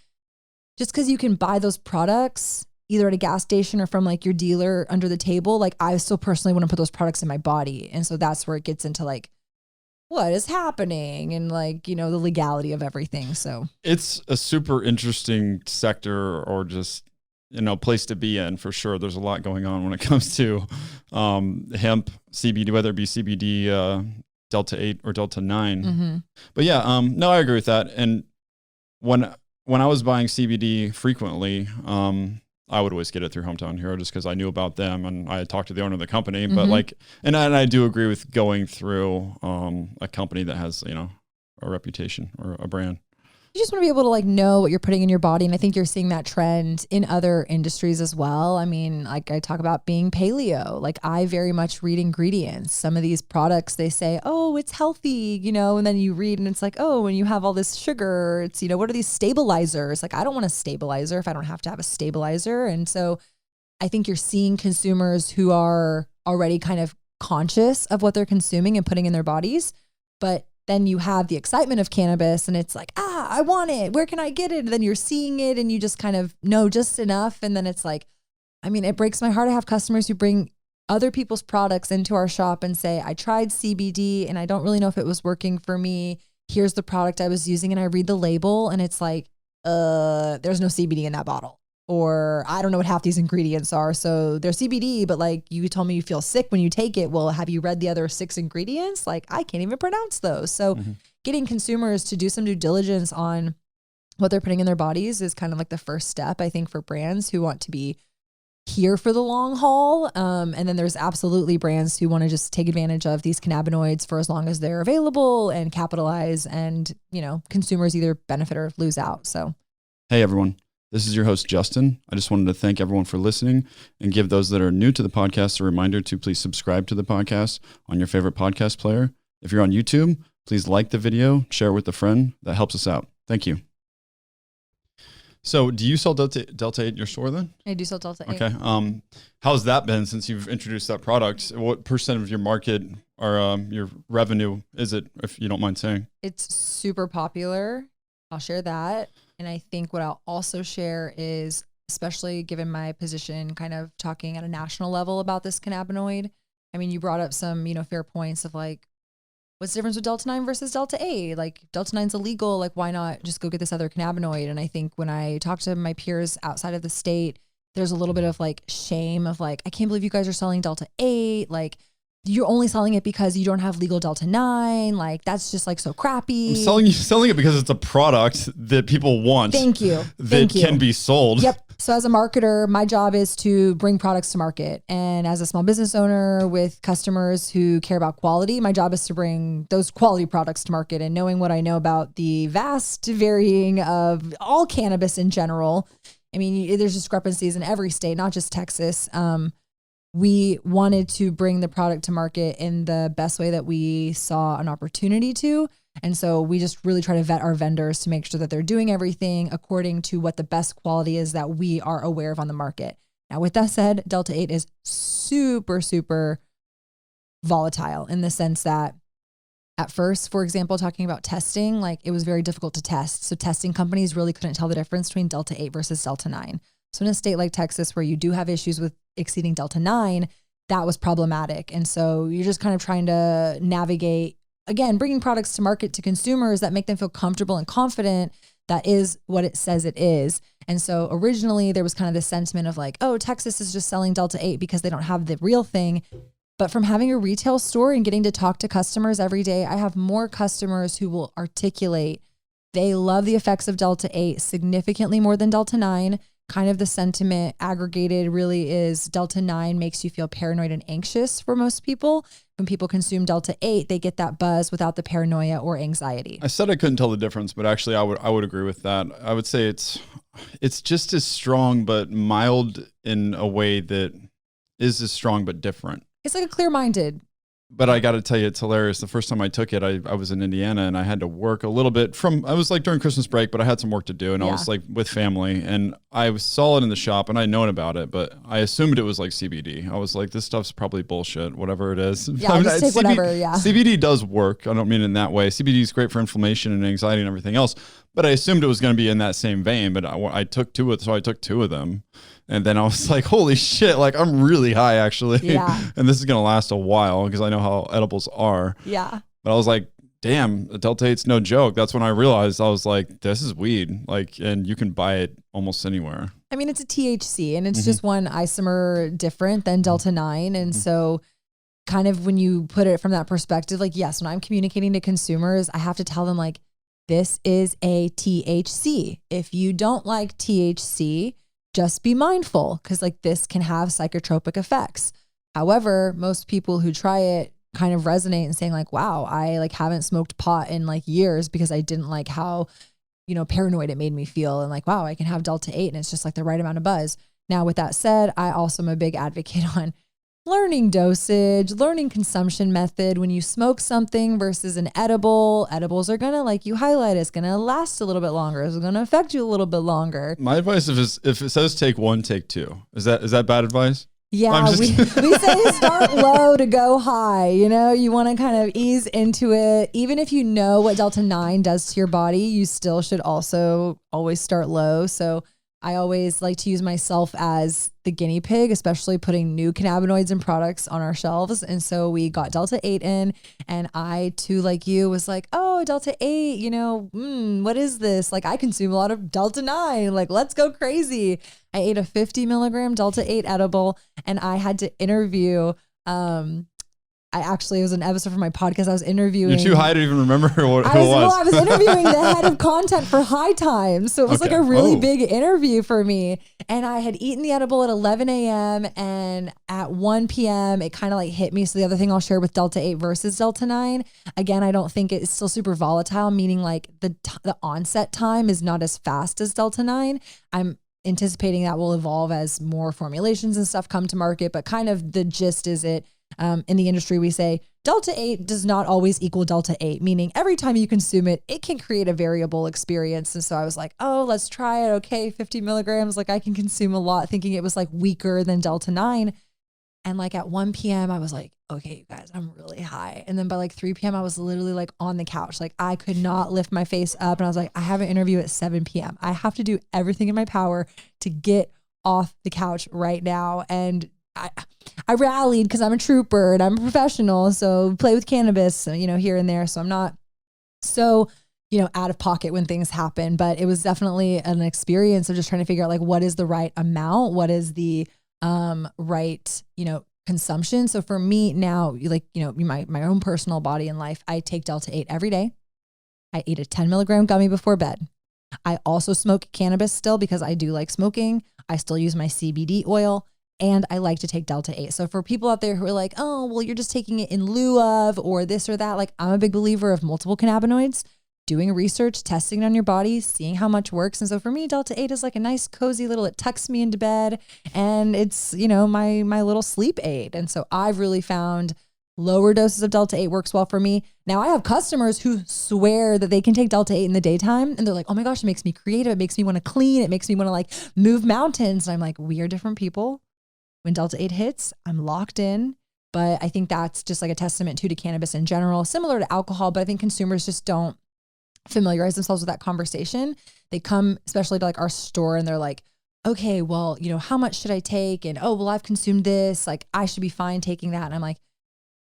just because you can buy those products either at a gas station or from like your dealer under the table, like I still personally want to put those products in my body. And so that's where it gets into like, what is happening and like, you know, the legality of everything. So it's a super interesting sector or just, you know, place to be in for sure. There's a lot going on when it comes to hemp, CBD, whether it be CBD, Delta 8 or Delta 9. But yeah, no, I agree with that. And when I was buying CBD frequently, I would always get it through Hometown Hero just because I knew about them and I had talked to the owner of the company. But like, and I do agree with going through a company that has, you know, a reputation or a brand. You just want to be able to like know what you're putting in your body. And I think you're seeing that trend in other industries as well. I mean, like I talk about being paleo, like I very much read ingredients. Some of these products, they say, oh, it's healthy, you know, and then you read and it's like, oh, when you have all this sugar, it's, you know, what are these stabilizers? Like, I don't want a stabilizer if I don't have to have a stabilizer. And so I think you're seeing consumers who are already kind of conscious of what they're consuming and putting in their bodies. But then you have the excitement of cannabis and it's like, I want it. Where can I get it? And then you're seeing it and you just kind of know just enough. And then it's like, I mean, it breaks my heart to have customers who bring other people's products into our shop and say, I tried CBD and I don't really know if it was working for me. Here's the product I was using. And I read the label and it's like, there's no CBD in that bottle. Or I don't know what half these ingredients are. So they're CBD, but like you told me you feel sick when you take it. Well, have you read the other 6 ingredients? Like I can't even pronounce those. So getting consumers to do some due diligence on what they're putting in their bodies is kind of like the first step, I think, for brands who want to be here for the long haul. And then there's absolutely brands who want to just take advantage of these cannabinoids for as long as they're available and capitalize and, you know, consumers either benefit or lose out. So, hey, everyone. This is your host, Justin. I just wanted to thank everyone for listening and give those that are new to the podcast a reminder to please subscribe to the podcast on your favorite podcast player. If you're on YouTube, please like the video, share it with a friend. That helps us out. Thank you. So do you sell Delta 8 in your store then? I do sell Delta 8. Okay. How's that been since you've introduced that product? What % of your market or your revenue is it, if you don't mind saying? It's super popular. I'll share that. And I think what I'll also share is, especially given my position, kind of talking at a national level about this cannabinoid. I mean, you brought up some, you know, fair points of like, what's the difference with Delta 9 versus Delta 8? Like Delta 9's illegal. Like, why not just go get this other cannabinoid? And I think when I talk to my peers outside of the state, there's a little bit of like shame of like, I can't believe you guys are selling Delta 8. Like, you're only selling it because you don't have legal Delta 9. Like, that's just like so crappy. I'm selling it because it's a product that people want. Thank you. That can be sold. Yep. So as a marketer, my job is to bring products to market. And as a small business owner with customers who care about quality, my job is to bring those quality products to market. And knowing what I know about the vast varying of all cannabis in general, I mean, there's discrepancies in every state, not just Texas. We wanted to bring the product to market in the best way that we saw an opportunity to. And so we just really try to vet our vendors to make sure that they're doing everything according to what the best quality is that we are aware of on the market. Now, with that said, Delta 8 is super, super volatile in the sense that at first, for example, talking about testing, like it was very difficult to test. So testing companies really couldn't tell the difference between Delta 8 versus Delta 9. So in a state like Texas, where you do have issues with exceeding Delta 9, that was problematic. And so you're just kind of trying to navigate, again, bringing products to market to consumers that make them feel comfortable and confident that is what it says it is. And so originally there was kind of this sentiment of like, oh, Texas is just selling Delta 8 because they don't have the real thing. But from having a retail store and getting to talk to customers every day, I have more customers who will articulate they love the effects of Delta 8 significantly more than Delta 9. Kind of the sentiment aggregated really is Delta 9 makes you feel paranoid and anxious for most people. When people consume Delta 8, they get that buzz without the paranoia or anxiety. I said I couldn't tell the difference, but actually I would agree with that. I would say it's just as strong, but mild in a way that is as strong, but different. It's like a clear-minded. But I got to tell you, it's hilarious. The first time I took it, I was in Indiana and I had to work a little bit I was like during Christmas break, but I had some work to do and I was like with family and I saw it in the shop and I'd known about it, but I assumed it was like CBD. I was like, this stuff's probably bullshit, whatever it is. Yeah, just take whatever, yeah. CBD does work. I don't mean in that way. CBD is great for inflammation and anxiety and everything else, but I assumed it was going to be in that same vein, but I took two of them. And then I was like, holy shit, like I'm really high actually. Yeah. And this is going to last a while because I know how edibles are. Yeah. But I was like, damn, Delta 8's no joke. That's when I realized I was like, this is weed. Like, and you can buy it almost anywhere. I mean, it's a THC and it's just one isomer different than Delta 9. And so kind of when you put it from that perspective, like, yes, when I'm communicating to consumers, I have to tell them like, this is a THC. If you don't like THC, just be mindful because like this can have psychotropic effects. However, most people who try it kind of resonate and saying like, wow, I like haven't smoked pot in like years because I didn't like how, paranoid it made me feel. And like, wow, I can have Delta 8 and it's just like the right amount of buzz. Now, with that said, I also am a big advocate on learning dosage, learning consumption method. When you smoke something versus an edibles are going to, like you highlight, it's going to last a little bit longer. It's going to affect you a little bit longer. My advice is if it says take one, take two. Is that bad advice? Yeah, we say start low to go high. You want to kind of ease into it. Even if you know what Delta 9 does to your body, you still should also always start low. So I always like to use myself as the guinea pig, especially putting new cannabinoids and products on our shelves. And so we got Delta 8 in, and I too, like you, was like, oh, Delta 8, what is this? Like I consume a lot of Delta 9, like let's go crazy. I ate a 50 milligram Delta 8 edible and I had to interview, it was an episode for my podcast. I was interviewing. You're too high to even remember who it was. Well, I was interviewing the head of content for High Times. So it was like a really big interview for me. And I had eaten the edible at 11 a.m. and at 1 p.m. it kind of like hit me. So the other thing I'll share with Delta 8 versus Delta 9, again, I don't think it's still super volatile, meaning like the onset time is not as fast as Delta 9. I'm anticipating that will evolve as more formulations and stuff come to market. But kind of the gist is in the industry, we say Delta 8 does not always equal Delta 8, meaning every time you consume it, it can create a variable experience. And so I was like, oh, let's try it. Okay, 50 milligrams. Like I can consume a lot, thinking it was like weaker than Delta 9. And like at 1 p.m., I was like, okay, you guys, I'm really high. And then by like 3 p.m., I was literally like on the couch. Like I could not lift my face up. And I was like, I have an interview at 7 p.m. I have to do everything in my power to get off the couch right now. And I rallied because I'm a trooper and I'm a professional. So play with cannabis, here and there. So I'm not so, out of pocket when things happen, but it was definitely an experience of just trying to figure out like, what is the right amount? What is the right, consumption? So for me now, my own personal body and life, I take Delta 8 every day. I eat a 10 milligram gummy before bed. I also smoke cannabis still because I do like smoking. I still use my CBD oil. And I like to take Delta 8. So for people out there who are like, oh, well, you're just taking it in lieu of, or this or that, like I'm a big believer of multiple cannabinoids, doing research, testing it on your body, seeing how much works. And so for me, Delta 8 is like a nice, cozy little, it tucks me into bed and it's, my little sleep aid. And so I've really found lower doses of Delta 8 works well for me. Now I have customers who swear that they can take Delta 8 in the daytime and they're like, oh my gosh, it makes me creative. It makes me want to clean. It makes me want to like move mountains. And I'm like, we are different people. When Delta 8 hits, I'm locked in. But I think that's just like a testament to cannabis in general, similar to alcohol. But I think consumers just don't familiarize themselves with that conversation. They come especially to like our store and they're like, okay, well, how much should I take? And, oh, well, I've consumed this. Like, I should be fine taking that. And I'm like,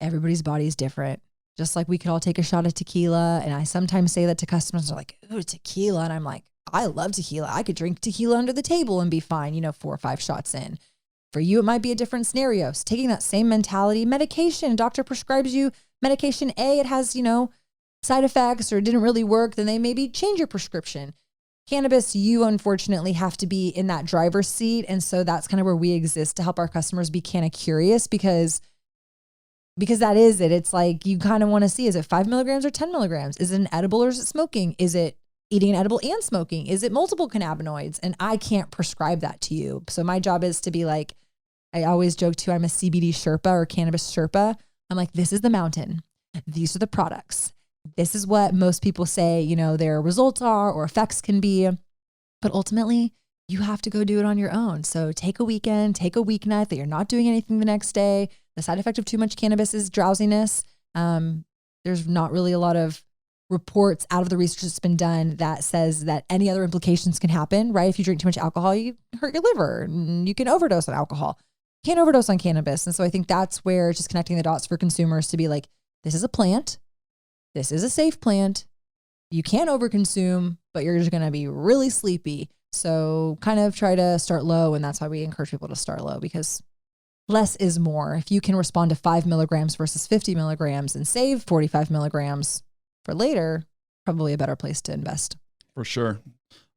everybody's body is different. Just like we could all take a shot of tequila. And I sometimes say that to customers. They're like, ooh, tequila. And I'm like, I love tequila. I could drink tequila under the table and be fine, 4 or 5 shots in. For you, it might be a different scenario. So taking that same mentality, medication, doctor prescribes you medication A, it has, side effects or it didn't really work, then they maybe change your prescription. Cannabis, you unfortunately have to be in that driver's seat. And so that's kind of where we exist to help our customers be kind of curious because that is it. It's like, you kind of want to see, is it 5 milligrams or 10 milligrams? Is it an edible or is it smoking? Is it eating an edible and smoking? Is it multiple cannabinoids? And I can't prescribe that to you. So my job is to be like, I always joke too, I'm a CBD Sherpa or cannabis Sherpa. I'm like, this is the mountain. These are the products. This is what most people say, their results are or effects can be. But ultimately, you have to go do it on your own. So take a weekend, take a weeknight that you're not doing anything the next day. The side effect of too much cannabis is drowsiness. There's not really a lot of reports out of the research that's been done that says that any other implications can happen, right? If you drink too much alcohol, you hurt your liver and you can overdose on alcohol. You can't overdose on cannabis. And so I think that's where just connecting the dots for consumers to be like, this is a plant. This is a safe plant. You can't overconsume, but you're just going to be really sleepy. So kind of try to start low. And that's why we encourage people to start low, because less is more. If you can respond to 5 milligrams versus 50 milligrams and save 45 milligrams for later, probably a better place to invest. For sure.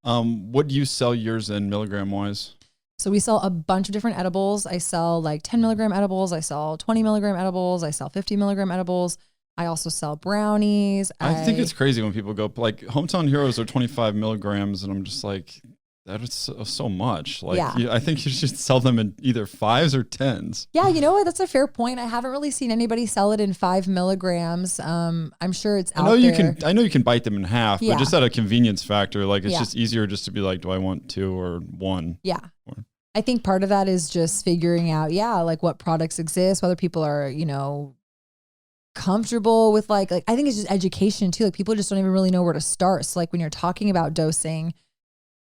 What do you sell yours in milligram wise? So we sell a bunch of different edibles. I sell like 10 milligram edibles. I sell 20 milligram edibles. I sell 50 milligram edibles. I also sell brownies. I think it's crazy when people go like Hometown Heroes are 25 milligrams. And I'm just like, that is so much. Like, I think you should sell them in either 5s or 10s. Yeah. You know what? That's a fair point. I haven't really seen anybody sell it in 5 milligrams. I'm sure it's out there. I know you can bite them in half, but just out of convenience factor, like it's just easier just to be like, do I want 2 or 1? Yeah. I think part of that is just figuring out, like what products exist, whether people are, comfortable with like I think it's just education too. Like people just don't even really know where to start. So like when you're talking about dosing,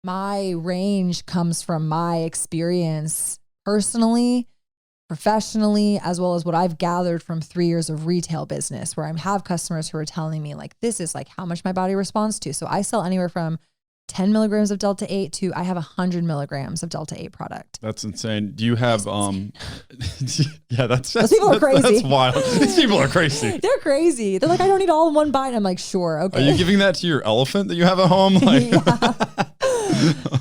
my range comes from my experience personally, professionally, as well as what I've gathered from 3 years of retail business, where I have customers who are telling me like, this is like how much my body responds to. So I sell anywhere from 10 milligrams of Delta 8 to I have 100 milligrams of Delta 8 product. That's insane. Do you have, those people are crazy. That's wild. These people are crazy. They're crazy. They're like, I don't need all in one bite. And I'm like, sure. Okay. Are you giving that to your elephant that you have at home? Like,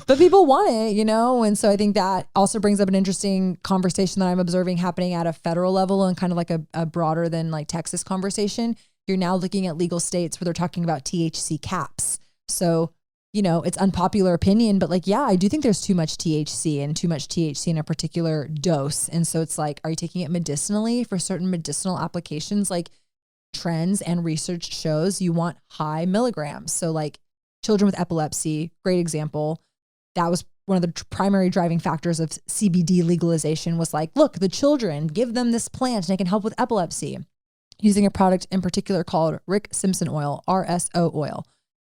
but people want it, And so I think that also brings up an interesting conversation that I'm observing happening at a federal level and kind of like a broader than like Texas conversation. You're now looking at legal states where they're talking about THC caps. So it's unpopular opinion, but like, I do think there's too much THC in a particular dose. And so it's like, are you taking it medicinally for certain medicinal applications? Like trends and research shows you want high milligrams. So like children with epilepsy, great example. That was one of the primary driving factors of CBD legalization was like, look, the children, give them this plant and it can help with epilepsy. Using a product in particular called Rick Simpson oil, RSO oil.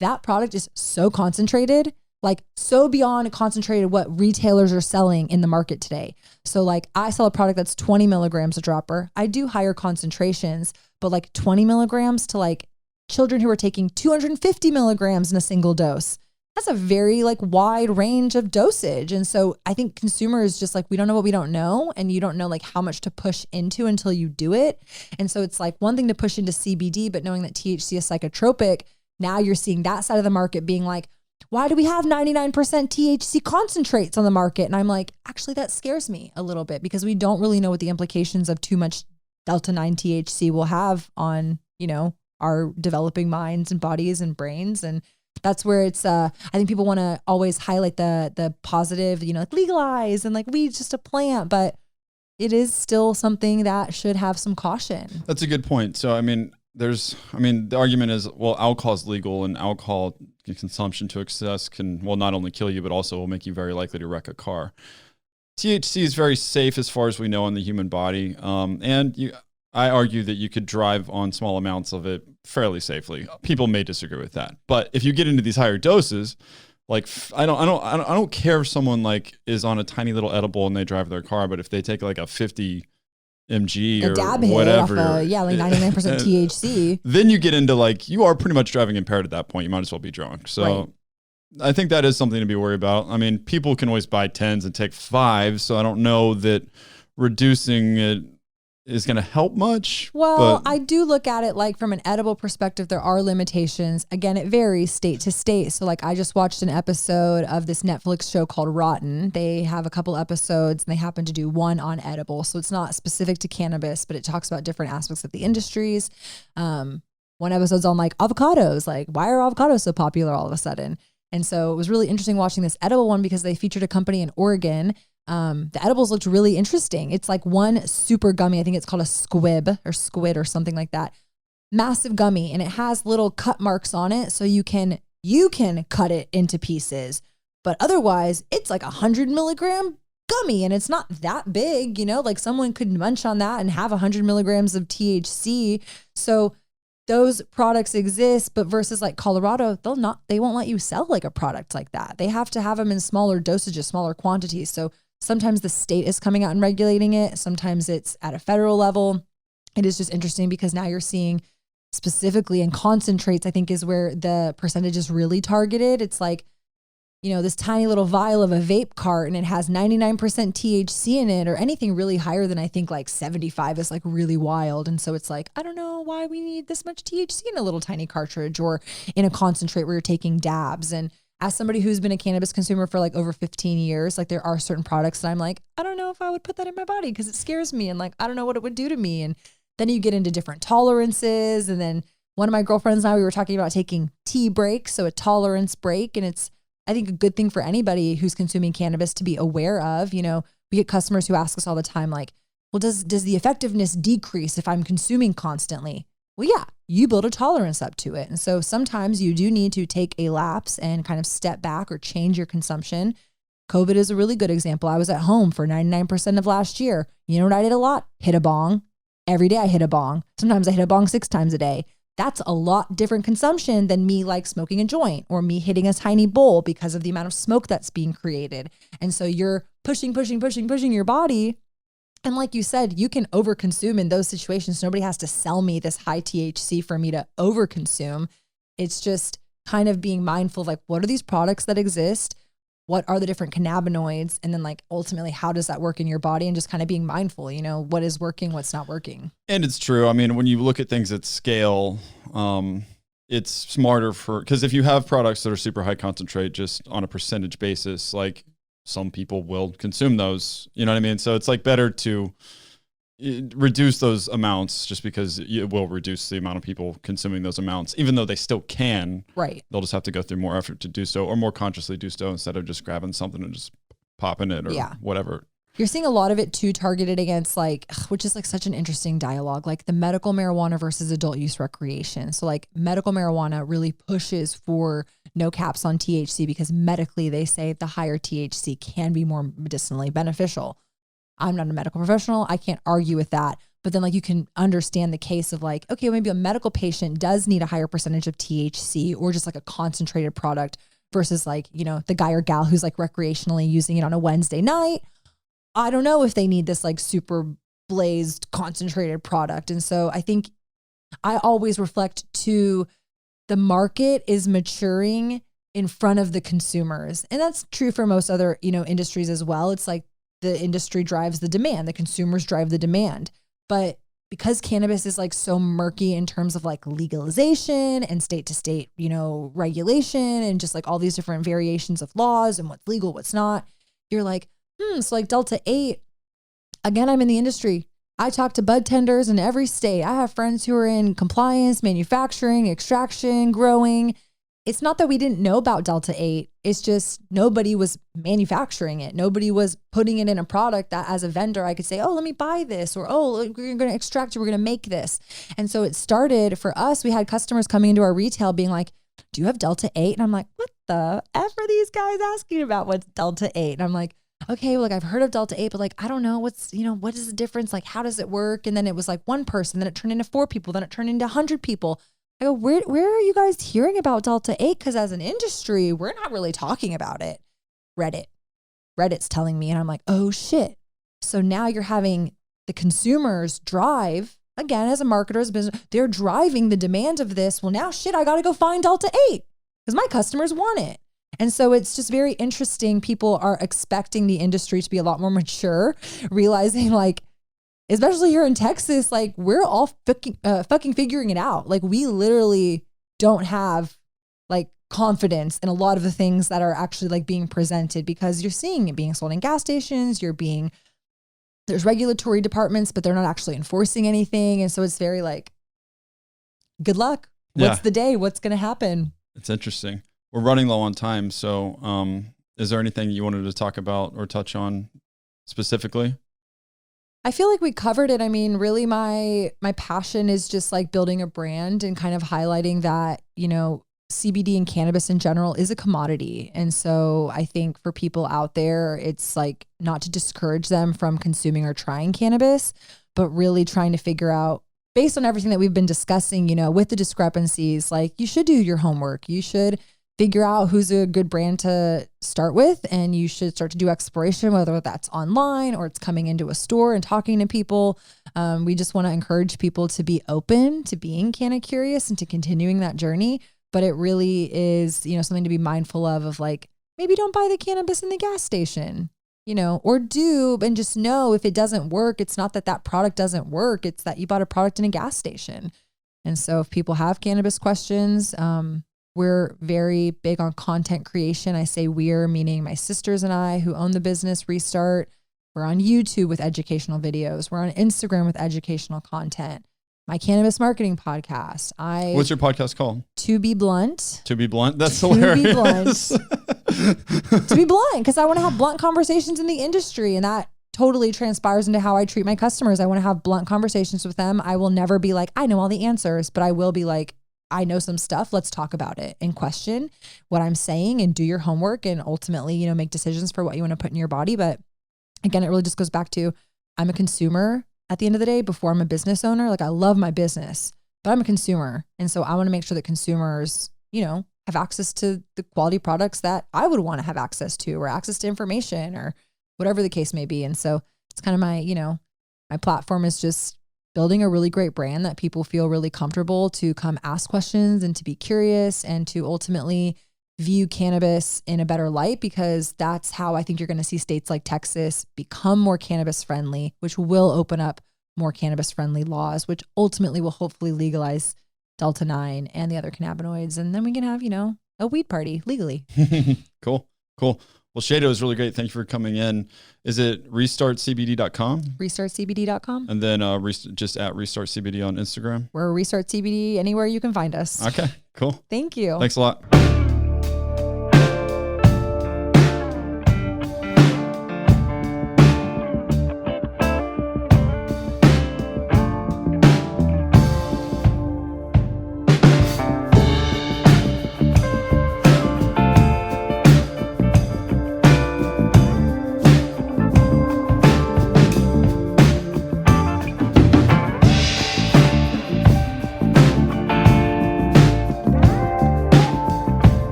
That product is so concentrated, like so beyond concentrated what retailers are selling in the market today. So like I sell a product that's 20 milligrams a dropper. I do higher concentrations, but like 20 milligrams to like children who are taking 250 milligrams in a single dose. That's a very like wide range of dosage. And so I think consumers just like, we don't know what we don't know. And you don't know like how much to push into until you do it. And so it's like one thing to push into CBD, but knowing that THC is psychotropic, now you're seeing that side of the market being like, why do we have 99% THC concentrates on the market? And I'm like, actually, that scares me a little bit because we don't really know what the implications of too much Delta 9 THC will have on, our developing minds and bodies and brains. And that's where it's, I think people want to always highlight the positive, like legalize and like weed's just a plant, but it is still something that should have some caution. That's a good point. So, the argument is, well, alcohol is legal and alcohol consumption to excess can, not only kill you, but also will make you very likely to wreck a car. THC is very safe as far as we know in the human body. I argue that you could drive on small amounts of it fairly safely. People may disagree with that. But if you get into these higher doses, Like I don't care if someone like is on a tiny little edible and they drive their car, but if they take like a 50 mg A or dab hit whatever, off like 99% THC. then you get into like, you are pretty much driving impaired at that point. You might as well be drunk. So Right. I think that is something to be worried about. I mean, people can always buy 10s and take 5s. So I don't know that reducing it is going to help much. Well, I do look at it like from an edible perspective, there are limitations. Again, it varies state to state. So like I just watched an episode of this Netflix show called Rotten. They have a couple episodes and they happen to do one on edible. So it's not specific to cannabis, but it talks about different aspects of the industries. One episode's on like avocados, like why are avocados so popular all of a sudden? And so it was really interesting watching this edible one because they featured a company in Oregon. The edibles looked really interesting. It's like one super gummy. I think it's called a squid or something like that. Massive gummy. And it has little cut marks on it. So you can cut it into pieces, but otherwise it's like 100 milligram gummy and it's not that big, like someone could munch on that and have 100 milligrams of THC. So those products exist, but versus like Colorado, they won't let you sell like a product like that. They have to have them in smaller dosages, smaller quantities. So sometimes the state is coming out and regulating it. Sometimes it's at a federal level. It is just interesting because now you're seeing specifically in concentrates, I think is where the percentage is really targeted. It's like, this tiny little vial of a vape cart and it has 99% THC in it, or anything really higher than I think like 75 is like really wild. And so it's like, I don't know why we need this much THC in a little tiny cartridge or in a concentrate where you're taking dabs. And as somebody who's been a cannabis consumer for like over 15 years, like there are certain products that I'm like, I don't know if I would put that in my body because it scares me. And like, I don't know what it would do to me. And then you get into different tolerances. And then one of my girlfriends and I, we were talking about taking tea breaks. So a tolerance break. And it's, I think, a good thing for anybody who's consuming cannabis to be aware of. We get customers who ask us all the time, like, well, does the effectiveness decrease if I'm consuming constantly? Well, yeah, you build a tolerance up to it. And so sometimes you do need to take a lapse and kind of step back or change your consumption. COVID is a really good example. I was at home for 99% of last year. You know what I did a lot? Hit a bong. Every day I hit a bong. Sometimes I hit a bong 6 times a day. That's a lot different consumption than me like smoking a joint or me hitting a tiny bowl because of the amount of smoke that's being created. And so you're pushing your body. And like you said, you can overconsume in those situations. Nobody has to sell me this high THC for me to overconsume. It's just kind of being mindful of like, what are these products that exist? What are the different cannabinoids? And then like ultimately, how does that work in your body? And just kind of being mindful, what is working, what's not working. And it's true. I mean, when you look at things at scale, it's smarter because if you have products that are super high concentrate, just on a percentage basis, like some people will consume those, you know what I mean? So it's like better to reduce those amounts just because it will reduce the amount of people consuming those amounts, even though they still can. Right. They'll just have to go through more effort to do so, or more consciously do so instead of just grabbing something and just popping it or whatever. You're seeing a lot of it too targeted against which is like such an interesting dialogue, like the medical marijuana versus adult use recreation. So like medical marijuana really pushes for no caps on THC because medically they say the higher THC can be more medicinally beneficial. I'm not a medical professional. I can't argue with that. But then like you can understand the case of like, okay, maybe a medical patient does need a higher percentage of THC or just like a concentrated product versus like, the guy or gal who's like recreationally using it on a Wednesday night. I don't know if they need this like super blazed concentrated product. And so I think I always reflect to the market is maturing in front of the consumers. And that's true for most other, industries as well. It's like the industry drives the demand, the consumers drive the demand. But because cannabis is like so murky in terms of like legalization and state to state, regulation and just like all these different variations of laws and what's legal, what's not, you're like, so like Delta 8, again, I'm in the industry. I talk to bud tenders in every state. I have friends who are in compliance, manufacturing, extraction, growing. It's not that we didn't know about Delta 8. It's just nobody was manufacturing it. Nobody was putting it in a product that as a vendor, I could say, oh, let me buy this. Or, oh, we're going to extract it. We're going to make this. And so it started for us. We had customers coming into our retail being like, do you have Delta 8? And I'm like, what the F are these guys asking about? What's Delta 8? And I'm like, okay, well, like I've heard of Delta 8, but like, I don't know what's, what is the difference? Like, how does it work? And then it was like one person, then it turned into 4 people, then it turned into 100 people. I go, where are you guys hearing about Delta-8? Because as an industry, we're not really talking about it. Reddit's telling me, and I'm like, oh shit. So now you're having the consumers drive, again, as a marketer, as a business, they're driving the demand of this. Well, now shit, I got to go find Delta-8 because my customers want it. And so it's just very interesting. People are expecting the industry to be a lot more mature, realizing like, especially here in Texas, like we're all fucking figuring it out. Like we literally don't have like confidence in a lot of the things that are actually like being presented because you're seeing it being sold in gas stations. There's regulatory departments, but they're not actually enforcing anything. And so it's very like, good luck. What's the day? What's going to happen? It's interesting. We're running low on time. So is there anything you wanted to talk about or touch on specifically? I feel like we covered it. I mean, really my passion is just like building a brand and kind of highlighting that, you know, CBD and cannabis in general is a commodity. And so I think for people out there, it's like not to discourage them from consuming or trying cannabis, but really trying to figure out based on everything that we've been discussing, you know, with the discrepancies, like you should do your homework. You should figure out who's a good brand to start with, and you should start to do exploration, whether that's online or it's coming into a store and talking to people. We just want to encourage people to be open to being canna curious and to continuing that journey. But it really is, you know, something to be mindful of like, maybe don't buy the cannabis in the gas station, you know, or do, and just know if it doesn't work, it's not that that product doesn't work. It's that you bought a product in a gas station. And so if people have cannabis questions, we're very big on content creation. I say we're, meaning my sisters and I who own the business Restart. We're on YouTube with educational videos. We're on Instagram with educational content. My cannabis marketing podcast. What's your podcast called? To Be Blunt. To Be Blunt? That's hilarious. To Be Blunt. To be blunt, because I want to have blunt conversations in the industry, and that totally transpires into how I treat my customers. I want to have blunt conversations with them. I will never be like, I know all the answers, but I will be like, I know some stuff. Let's talk about it and question what I'm saying and do your homework and ultimately, you know, make decisions for what you want to put in your body. But again, it really just goes back to I'm a consumer at the end of the day before I'm a business owner. Like I love my business, but I'm a consumer. And so I want to make sure that consumers, you know, have access to the quality products that I would want to have access to, or access to information, or whatever the case may be. And so it's kind of my, you know, my platform is just building a really great brand that people feel really comfortable to come ask questions and to be curious and to ultimately view cannabis in a better light, because that's how I think you're going to see states like Texas become more cannabis friendly, which will open up more cannabis friendly laws, which ultimately will hopefully legalize Delta-9 and the other cannabinoids. And then we can have, you know, a weed party legally. Cool. Well, Shayda, it was really great. Thank you for coming in. Is it restartcbd.com? Restartcbd.com. And then just at restartcbd on Instagram? We're Restart CBD anywhere you can find us. Okay, cool. Thank you. Thanks a lot.